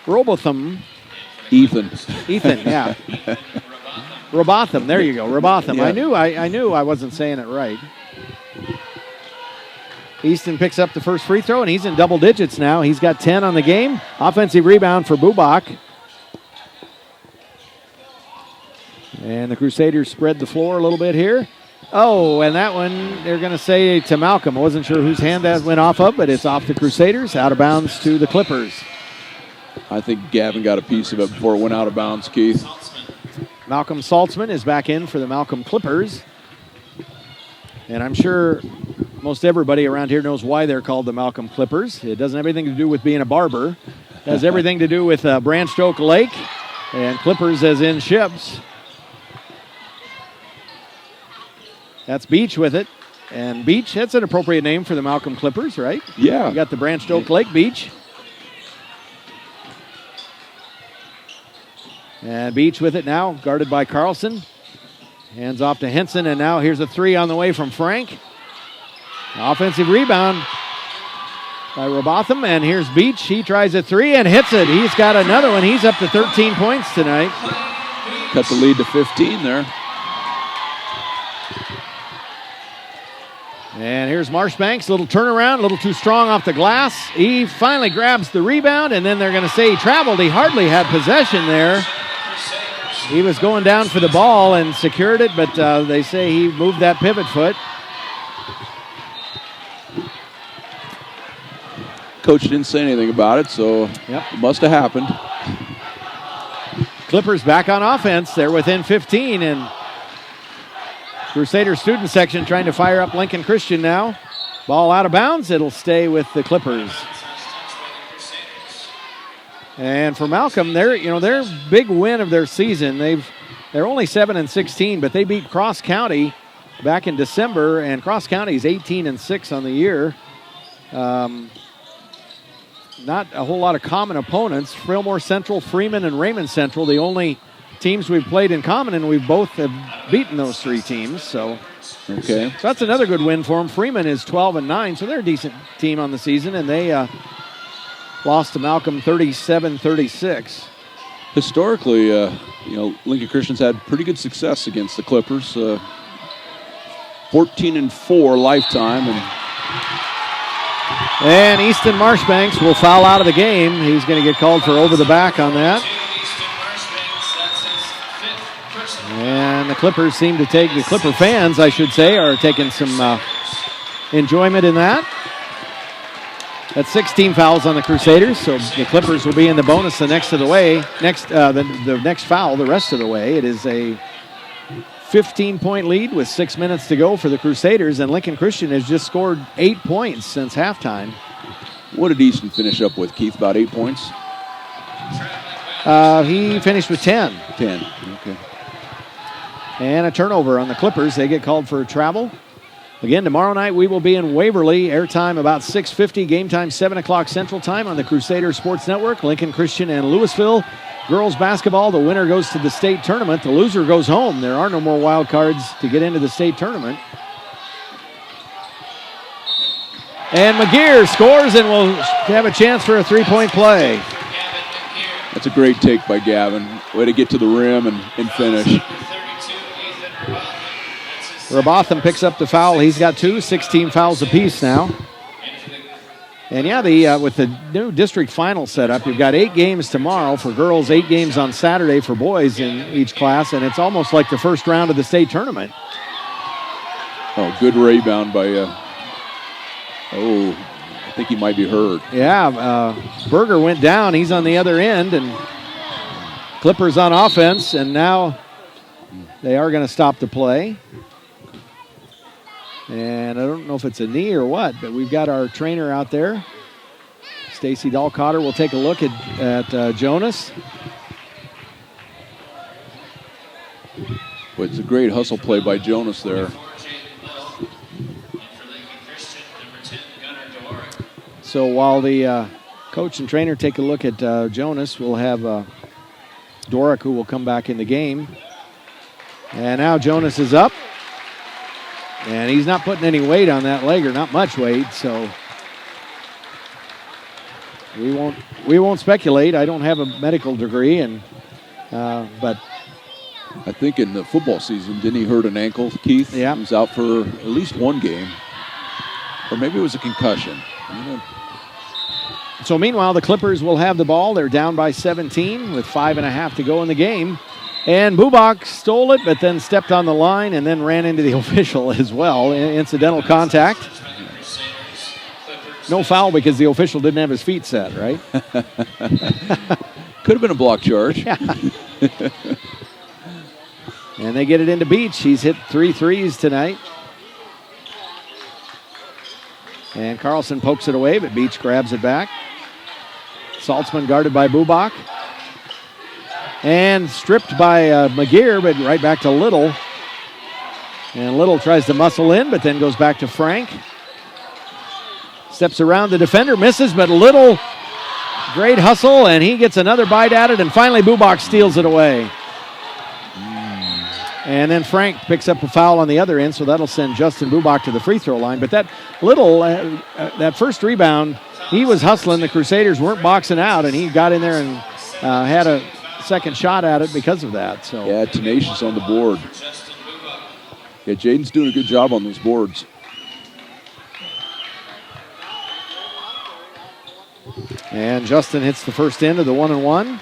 A: Robotham. Ethan, yeah. Robotham, there you go, Robotham.
B: Yeah.
A: I knew I wasn't saying it right. Easton picks up the first free throw, and he's in double digits now. He's got 10 on the game. Offensive rebound for Bubak. And the Crusaders spread the floor a little bit here. Oh, and that one, they're going to say to Malcolm. I wasn't sure whose hand that went off of, but it's off the Crusaders, out of bounds to the Clippers.
B: I think Gavin got a piece of it before it went out of bounds, Keith.
A: Malcolm Saltzman is back in for the Malcolm Clippers. And I'm sure most everybody around here knows why they're called the Malcolm Clippers. It doesn't have anything to do with being a barber. It has everything to do with Branched Oak Lake and Clippers as in ships. That's Beach with it. And Beach, that's an appropriate name for the Malcolm Clippers, right?
B: Yeah.
A: You got the Branched Oak Lake Beach. And Beach with it now, guarded by Carlson. Hands off to Henson, and now here's a 3 on the way from Frank. Offensive rebound by Robotham, and here's Beach. He tries a 3 and hits it. He's got another one. He's up to 13 points tonight.
B: Cut the lead to 15 there.
A: And here's Marshbanks, a little turnaround, a little too strong off the glass. He finally grabs the rebound, and then they're going to say he traveled. He hardly had possession there. He was going down for the ball and secured it, but they say he moved that pivot foot.
B: Coach didn't say anything about it, so it must have happened.
A: Clippers back on offense. They're within 15, and Crusader student section trying to fire up Lincoln Christian now. Ball out of bounds. It'll stay with the Clippers. And for Malcolm, their big win of their season. They're only 7-16, but they beat Cross County back in December, and Cross County is 18-6 on the year. Not a whole lot of common opponents. Fillmore Central, Freeman, and Raymond Central, the only teams we've played in common, and we both have beaten those 3 teams. So that's another good win for them. Freeman is 12-9, so they're a decent team on the season, and they lost to Malcolm 37-36.
B: Historically, Lincoln Christian's had pretty good success against the Clippers. 14-4 lifetime,
A: and Easton Marshbanks will foul out of the game. He's going to get called for over the back on that. And the Clippers seem to take, the Clipper fans, I should say, are taking some enjoyment in that. That's 16 fouls on the Crusaders, so the Clippers will be in the bonus the next foul the rest of the way. It is a 15-point lead with 6 minutes to go for the Crusaders, and Lincoln Christian has just scored 8 points since halftime.
B: What did Easton finish up with, Keith? About 8 points?
A: He finished with 10.
B: 10, okay.
A: And a turnover on the Clippers. They get called for a travel. Again, tomorrow night we will be in Waverly. Airtime about 6:50. Game time 7 o'clock Central Time on the Crusader Sports Network. Lincoln Christian and Louisville. Girls basketball, the winner goes to the state tournament. The loser goes home. There are no more wild cards to get into the state tournament. And McGear scores and will have a chance for a 3-point play.
B: That's a great take by Gavin. Way to get to the rim and finish.
A: Robotham picks up the foul. He's got 2, 16 fouls apiece now. And yeah, with the new district final setup, you've got 8 games tomorrow for girls, 8 games on Saturday for boys in each class, and it's almost like the first round of the state tournament.
B: Oh, good rebound by, I think he might be hurt.
A: Yeah, Berger went down. He's on the other end, and Clippers on offense, and now they are going to stop the play. And I don't know if it's a knee or what, but we've got our trainer out there. Stacy Dahlcotter will take a look at Jonas.
B: But it's a great hustle play by Jonas there.
A: So while the coach and trainer take a look at Jonas, we'll have Doric, who will come back in the game. And now Jonas is up. And he's not putting any weight on that leg, or not much weight, so we won't speculate. I don't have a medical degree, and but
B: I think in the football season, didn't he hurt an ankle, Keith?
A: Yeah.
B: He was out for at least one game. Or maybe it was a concussion.
A: So meanwhile, the Clippers will have the ball. They're down by 17 with 5.5 to go in the game. And Bubak stole it, but then stepped on the line and then ran into the official as well. Incidental contact. No foul because the official didn't have his feet set, right?
B: Could have been a block charge.
A: Yeah. And they get it into Beach. He's hit 3 threes tonight. And Carlson pokes it away, but Beach grabs it back. Saltzman guarded by Bubak. And stripped by McGear, but right back to Little. And Little tries to muscle in, but then goes back to Frank. Steps around the defender, misses, but Little, great hustle, and he gets another bite at it, and finally Bubak steals it away. And then Frank picks up a foul on the other end, so that'll send Justin Bubak to the free throw line. But that Little, that first rebound, he was hustling. The Crusaders weren't boxing out, and he got in there and had a second shot at it because of that. So
B: yeah, tenacious on the board. Yeah, Jaden's doing a good job on those boards.
A: And Justin hits the first end of the 1-and-1.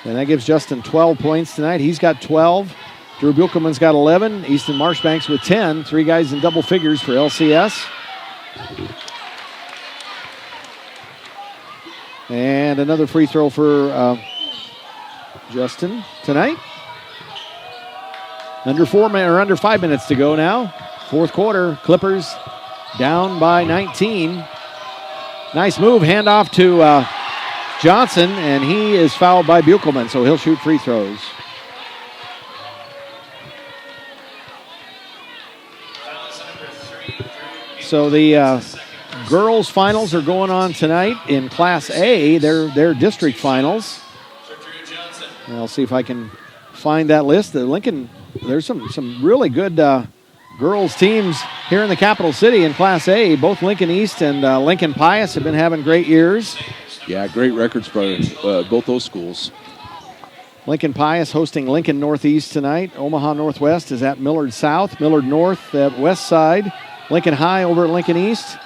A: And that gives Justin 12 points tonight. He's got 12. Drew Buchelman's got 11. Easton Marshbanks with 10. 3 guys in double figures for LCS. And another free throw for Justin tonight. Under 5 minutes to go now. Fourth quarter, Clippers down by 19. Nice move, handoff to Johnson, and he is fouled by Buchelman, so he'll shoot free throws. So the girls' finals are going on tonight in Class A. They're district finals. And I'll see if I can find that list. The Lincoln, there's some really good girls teams here in the capital city in Class A. Both Lincoln East and Lincoln Pius have been having great years.
B: Yeah, great records for both those schools.
A: Lincoln Pius hosting Lincoln Northeast tonight. Omaha Northwest is at Millard South. Millard North at West Side. Lincoln High over at Lincoln East.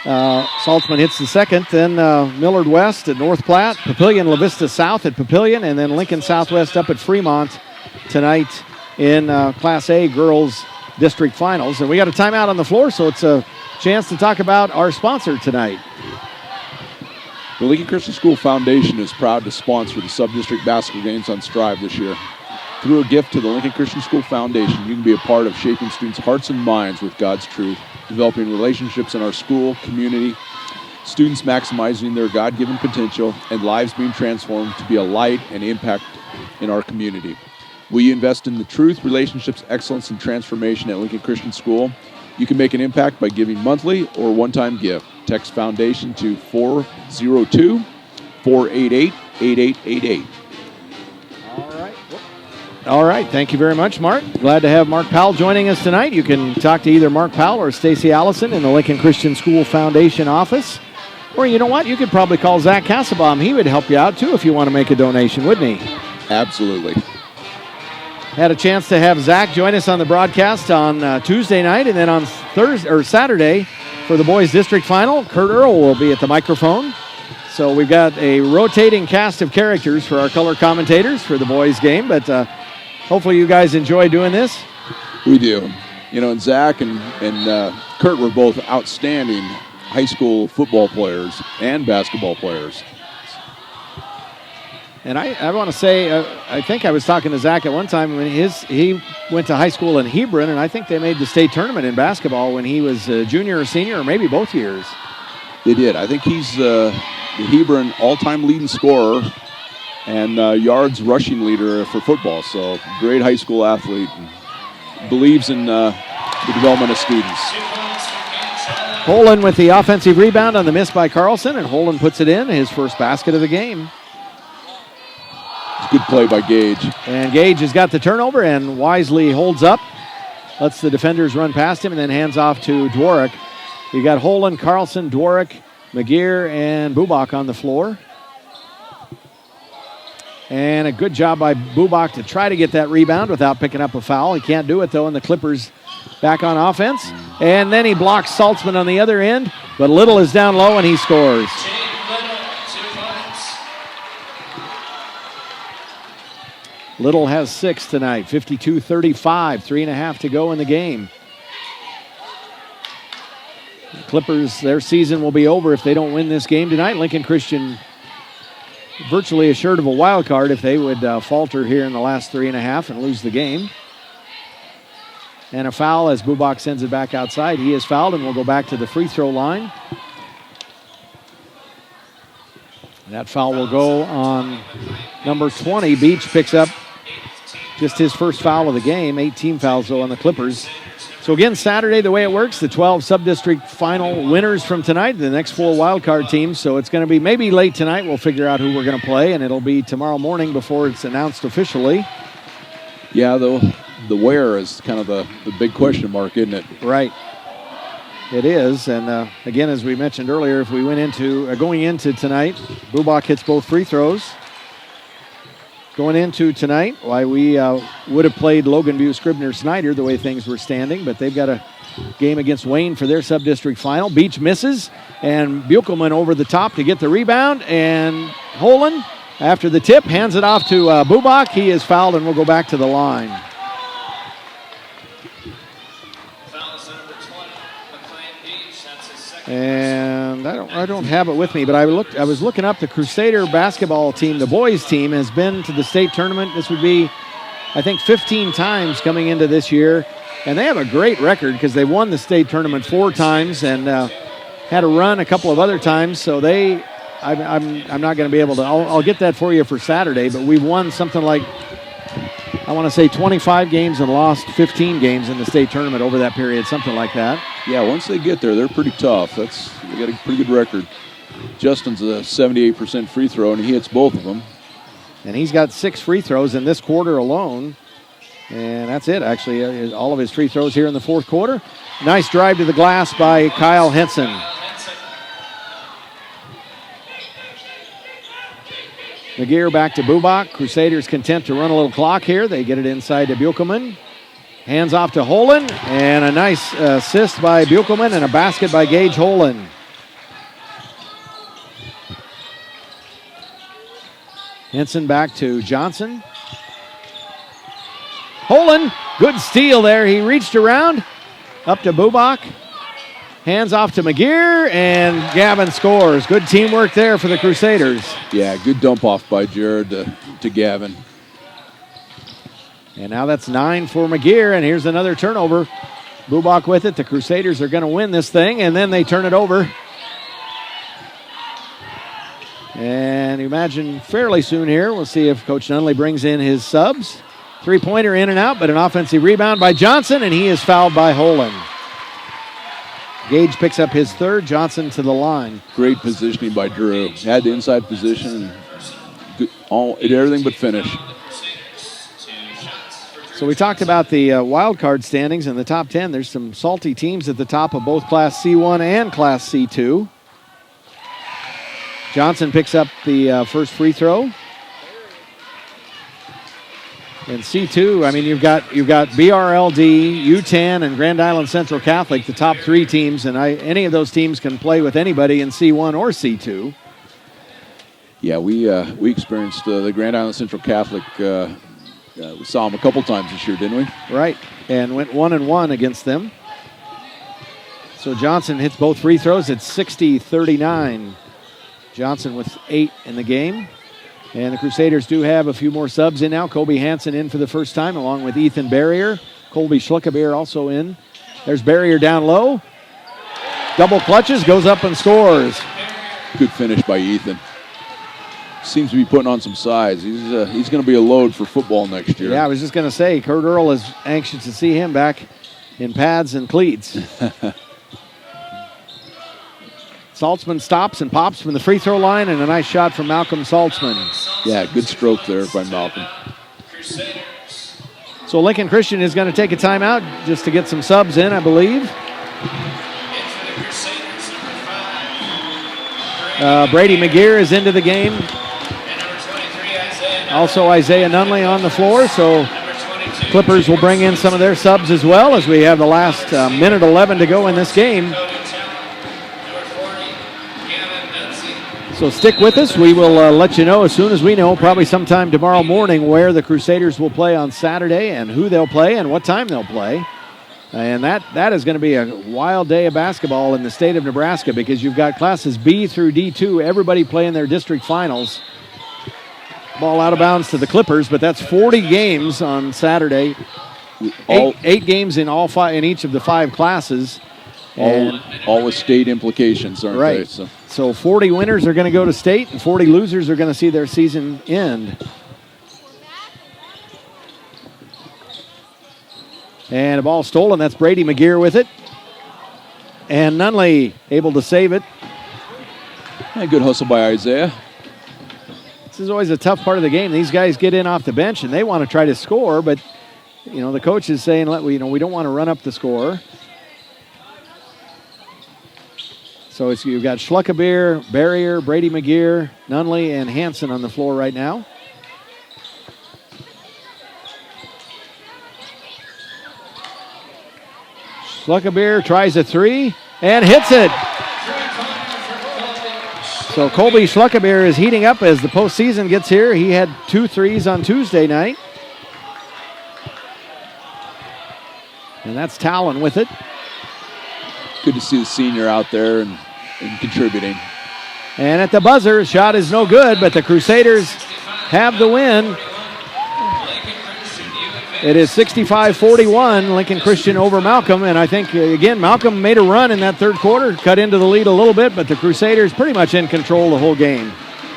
A: Saltzman hits the second. Then Millard West at North Platte. Papillion La Vista South at Papillion. And then Lincoln Southwest up at Fremont tonight in Class A girls district finals. And we got a timeout on the floor, so it's a chance to talk about our sponsor tonight.
B: The Lincoln Christian School Foundation is proud to sponsor the Subdistrict basketball games on Strive this year. Through a gift to the Lincoln Christian School Foundation, you can be a part of shaping students' hearts and minds with God's truth, developing relationships in our school, community, students maximizing their God-given potential, and lives being transformed to be a light and impact in our community. Will you invest in the truth, relationships, excellence, and transformation at Lincoln Christian School? You can make an impact by giving monthly or one-time gift. Text Foundation to 402-488-8888.
A: All right. Thank you very much, Mark. Glad to have Mark Powell joining us tonight. You can talk to either Mark Powell or Stacy Allison in the Lincoln Christian School Foundation office. Or you know what? You could probably call Zach Kasselbaum. He would help you out, too, if you want to make a donation, wouldn't he?
B: Absolutely.
A: Had a chance to have Zach join us on the broadcast on Tuesday night, and then on Saturday for the boys district final, Kurt Earl will be at the microphone. So we've got a rotating cast of characters for our color commentators for the boys game, but hopefully you guys enjoy doing this.
B: We do. You know, and Zach and Kurt were both outstanding high school football players and basketball players.
A: And I want to say, I think I was talking to Zach at one time when he went to high school in Hebron, and I think they made the state tournament in basketball when he was a junior or senior, or maybe both years.
B: They did. I think he's the Hebron all-time leading scorer and yards rushing leader for football. So great high school athlete and believes in the development of students.
A: Holland with the offensive rebound on the miss by Carlson, and Holland puts it in, his first basket of the game.
B: It's a good play by Gage.
A: And Gage has got the turnover and wisely holds up, lets the defenders run past him, and then hands off to Dworak. You got Holland, Carlson, Dworak, McGear, and Bubak on the floor. And a good job by Bubak to try to get that rebound without picking up a foul. He can't do it, though, and the Clippers back on offense. And then he blocks Saltzman on the other end, but Little is down low, and he scores. Little has 6 tonight, 52-35, 3.5 to go in the game. The Clippers, their season will be over if they don't win this game tonight. Lincoln Christian virtually assured of a wild card if they would falter here in the last 3.5 and lose the game. And a foul as Bubak sends it back outside. He is fouled and will go back to the free throw line. That foul will go on number 20. Beach picks up just his first foul of the game. 18 fouls, though, on the Clippers. So, again, Saturday, the way it works, the 12 Subdistrict final winners from tonight, the next 4 wildcard teams. So it's going to be maybe late tonight. We'll figure out who we're going to play, and it'll be tomorrow morning before it's announced officially.
B: Yeah, the where is kind of the big question mark, isn't it?
A: Right. It is, and again, as we mentioned earlier, if we went into going into tonight, Bubak hits both free throws. Going into tonight, why we would have played Logan View Scribner Snyder the way things were standing, but they've got a game against Wayne for their sub-district final. Beach misses, and Buchelman over the top to get the rebound, and Holland, after the tip, hands it off to Bubak. He is fouled and will go back to the line. And I don't have it with me, but I was looking up the Crusader basketball team. The boys team has been to the state tournament. This would be, I think, 15 times coming into this year, and they have a great record because they won the state tournament 4 times and had a run a couple of other times. So I'm not going to be able to. I'll get that for you for Saturday. But we've won something like, I want to say 25 games and lost 15 games in the state tournament over that period, something like that.
B: Yeah, once they get there, they're pretty tough. They got a pretty good record. Justin's a 78% free throw, and he hits both of them.
A: And he's got 6 free throws in this quarter alone. And that's it, actually. All of his free throws here in the fourth quarter. Nice drive to the glass by Kyle Henson. McGear back to Bubak. Crusaders content to run a little clock here. They get it inside to Buchelman. Hands off to Holland, and a nice assist by Buchelman and a basket by Gage Holland. Henson back to Johnson. Holland, good steal there. He reached around, up to Bubak. Hands off to McGear, and Gavin scores. Good teamwork there for the Crusaders.
B: Yeah, good dump off by Jared to Gavin.
A: And now that's 9 for McGear, and here's another turnover. Bubak with it. The Crusaders are going to win this thing, and then they turn it over. And imagine fairly soon here, we'll see if Coach Nunley brings in his subs. 3-pointer in and out, but an offensive rebound by Johnson, and he is fouled by Holland. Gage picks up his 3rd, Johnson to the line.
B: Great positioning by Drew. Had the inside position, and did everything but finish.
A: So we talked about the wild card standings in the top 10. There's some salty teams at the top of both Class C1 and Class C2. Johnson picks up the first free throw. In C2, I mean, you've got BRLD, UTAN, and Grand Island Central Catholic, the top 3 teams, and any of those teams can play with anybody in C1 or C2.
B: Yeah, we experienced the Grand Island Central Catholic. We saw them a couple times this year, didn't we?
A: Right, and went 1-1 against them. So Johnson hits both free throws. It's 60-39. Johnson with 8 in the game. And the Crusaders do have a few more subs in now. Kobe Hansen in for the first time, along with Ethan Barrier. Colby Schluckabeer also in. There's Barrier down low. Double clutches, goes up and scores.
B: Good finish by Ethan. Seems to be putting on some size. He's going to be a load for football next year.
A: Yeah, I was just going to say, Kurt Earl is anxious to see him back in pads and cleats. Saltzman stops and pops from the free throw line, and a nice shot from Malcolm Saltzman.
B: Yeah, good stroke there by Malcolm.
A: So Lincoln Christian is going to take a timeout just to get some subs in, I believe. Brady McGear is into the game. Also Isaiah Nunley on the floor, so Clippers will bring in some of their subs as well as we have the last minute 11 to go in this game. So stick with us. We will let you know as soon as we know, probably sometime tomorrow morning, where the Crusaders will play on Saturday and who they'll play and what time they'll play. And that is going to be a wild day of basketball in the state of Nebraska because you've got classes B through D2, everybody playing their district finals. Ball out of bounds to the Clippers, but that's 40 games on Saturday. Eight games in each of the 5 classes.
B: All with state implications, aren't they?
A: Right. So 40 winners are going to go to state, and 40 losers are going to see their season end. And a ball stolen. That's Brady McGear with it. And Nunley able to save it.
B: Yeah, good hustle by Isaiah.
A: This is always a tough part of the game. These guys get in off the bench, and they want to try to score, but the coach is saying, we don't want to run up the score. So you've got Schluckabeer, Barrier, Brady McGear, Nunley, and Hansen on the floor right now. Schluckabeer tries a 3 and hits it. So Colby Schluckabeer is heating up as the postseason gets here. He had 2 threes on Tuesday night. And that's Talon with it.
B: Good to see the senior out there and contributing.
A: And at the buzzer, shot is no good, but the Crusaders have the win. It is 65-41, Lincoln Christian over Malcolm. And I think, again, Malcolm made a run in that third quarter, cut into the lead a little bit, but the Crusaders pretty much in control the whole game.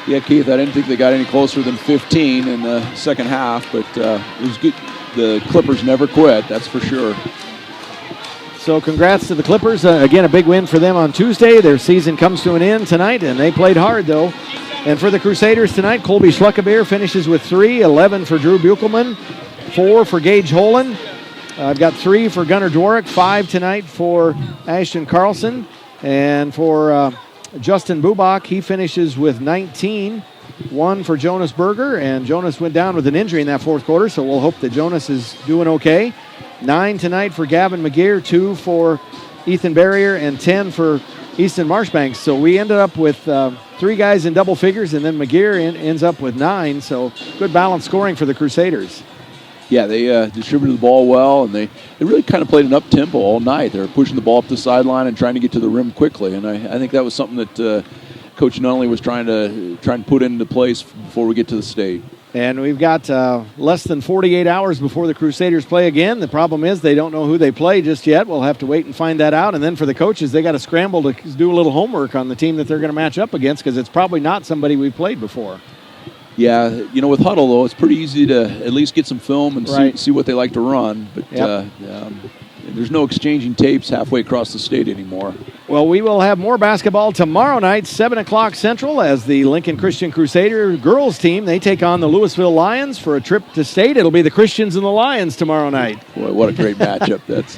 B: Yeah, Keith, I didn't think they got any closer than 15 in the second half, but it was good. The Clippers never quit, that's for sure.
A: So congrats to the Clippers. Again, a big win for them on Tuesday. Their season comes to an end tonight, and they played hard, though. And for the Crusaders tonight, Colby Schluckabeer finishes with 3, 11 for Drew Buchelman, 4 for Gage Holen. I've got 3 for Gunnar Dworick, 5 tonight for Ashton Carlson. And for Justin Bubach, he finishes with 19, 1 for Jonas Berger. And Jonas went down with an injury in that fourth quarter, so we'll hope that Jonas is doing okay. 9 tonight for Gavin McGear, 2 for Ethan Barrier, and 10 for Easton Marshbanks. So we ended up with 3 guys in double figures, and then McGear ends up with 9. So good balanced scoring for the Crusaders.
B: Yeah, they distributed the ball well, and they really kind of played an up-tempo all night. They were pushing the ball up the sideline and trying to get to the rim quickly. And I think that was something that Coach Nunley was trying to put into place before we get to the state.
A: And we've got less than 48 hours before the Crusaders play again. The problem is they don't know who they play just yet. We'll have to wait and find that out. And then for the coaches, they got to scramble to do a little homework on the team that they're going to match up against because it's probably not somebody we've played before.
B: Yeah, with Huddle, though, it's pretty easy to at least get some film and see what they like to run. But there's no exchanging tapes halfway across the state anymore.
A: Well, we will have more basketball tomorrow night, 7 o'clock Central, as the Lincoln Christian Crusader girls team, they take on the Louisville Lions for a trip to state. It'll be the Christians and the Lions tomorrow night.
B: Boy, what a great matchup. That's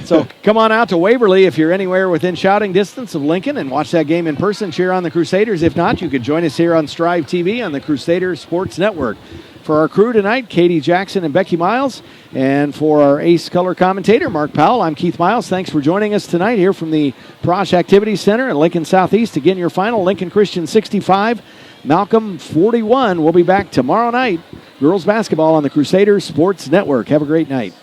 A: So come on out to Waverly if you're anywhere within shouting distance of Lincoln and watch that game in person. Cheer on the Crusaders. If not, you could join us here on Strive TV on the Crusader Sports Network. For our crew tonight, Katie Jackson and Becky Miles. And for our ace color commentator, Mark Powell, I'm Keith Miles. Thanks for joining us tonight here from the Prosh Activities Center in Lincoln Southeast. Again, your final, Lincoln Christian 65, Malcolm 41. We'll be back tomorrow night. Girls basketball on the Crusaders Sports Network. Have a great night.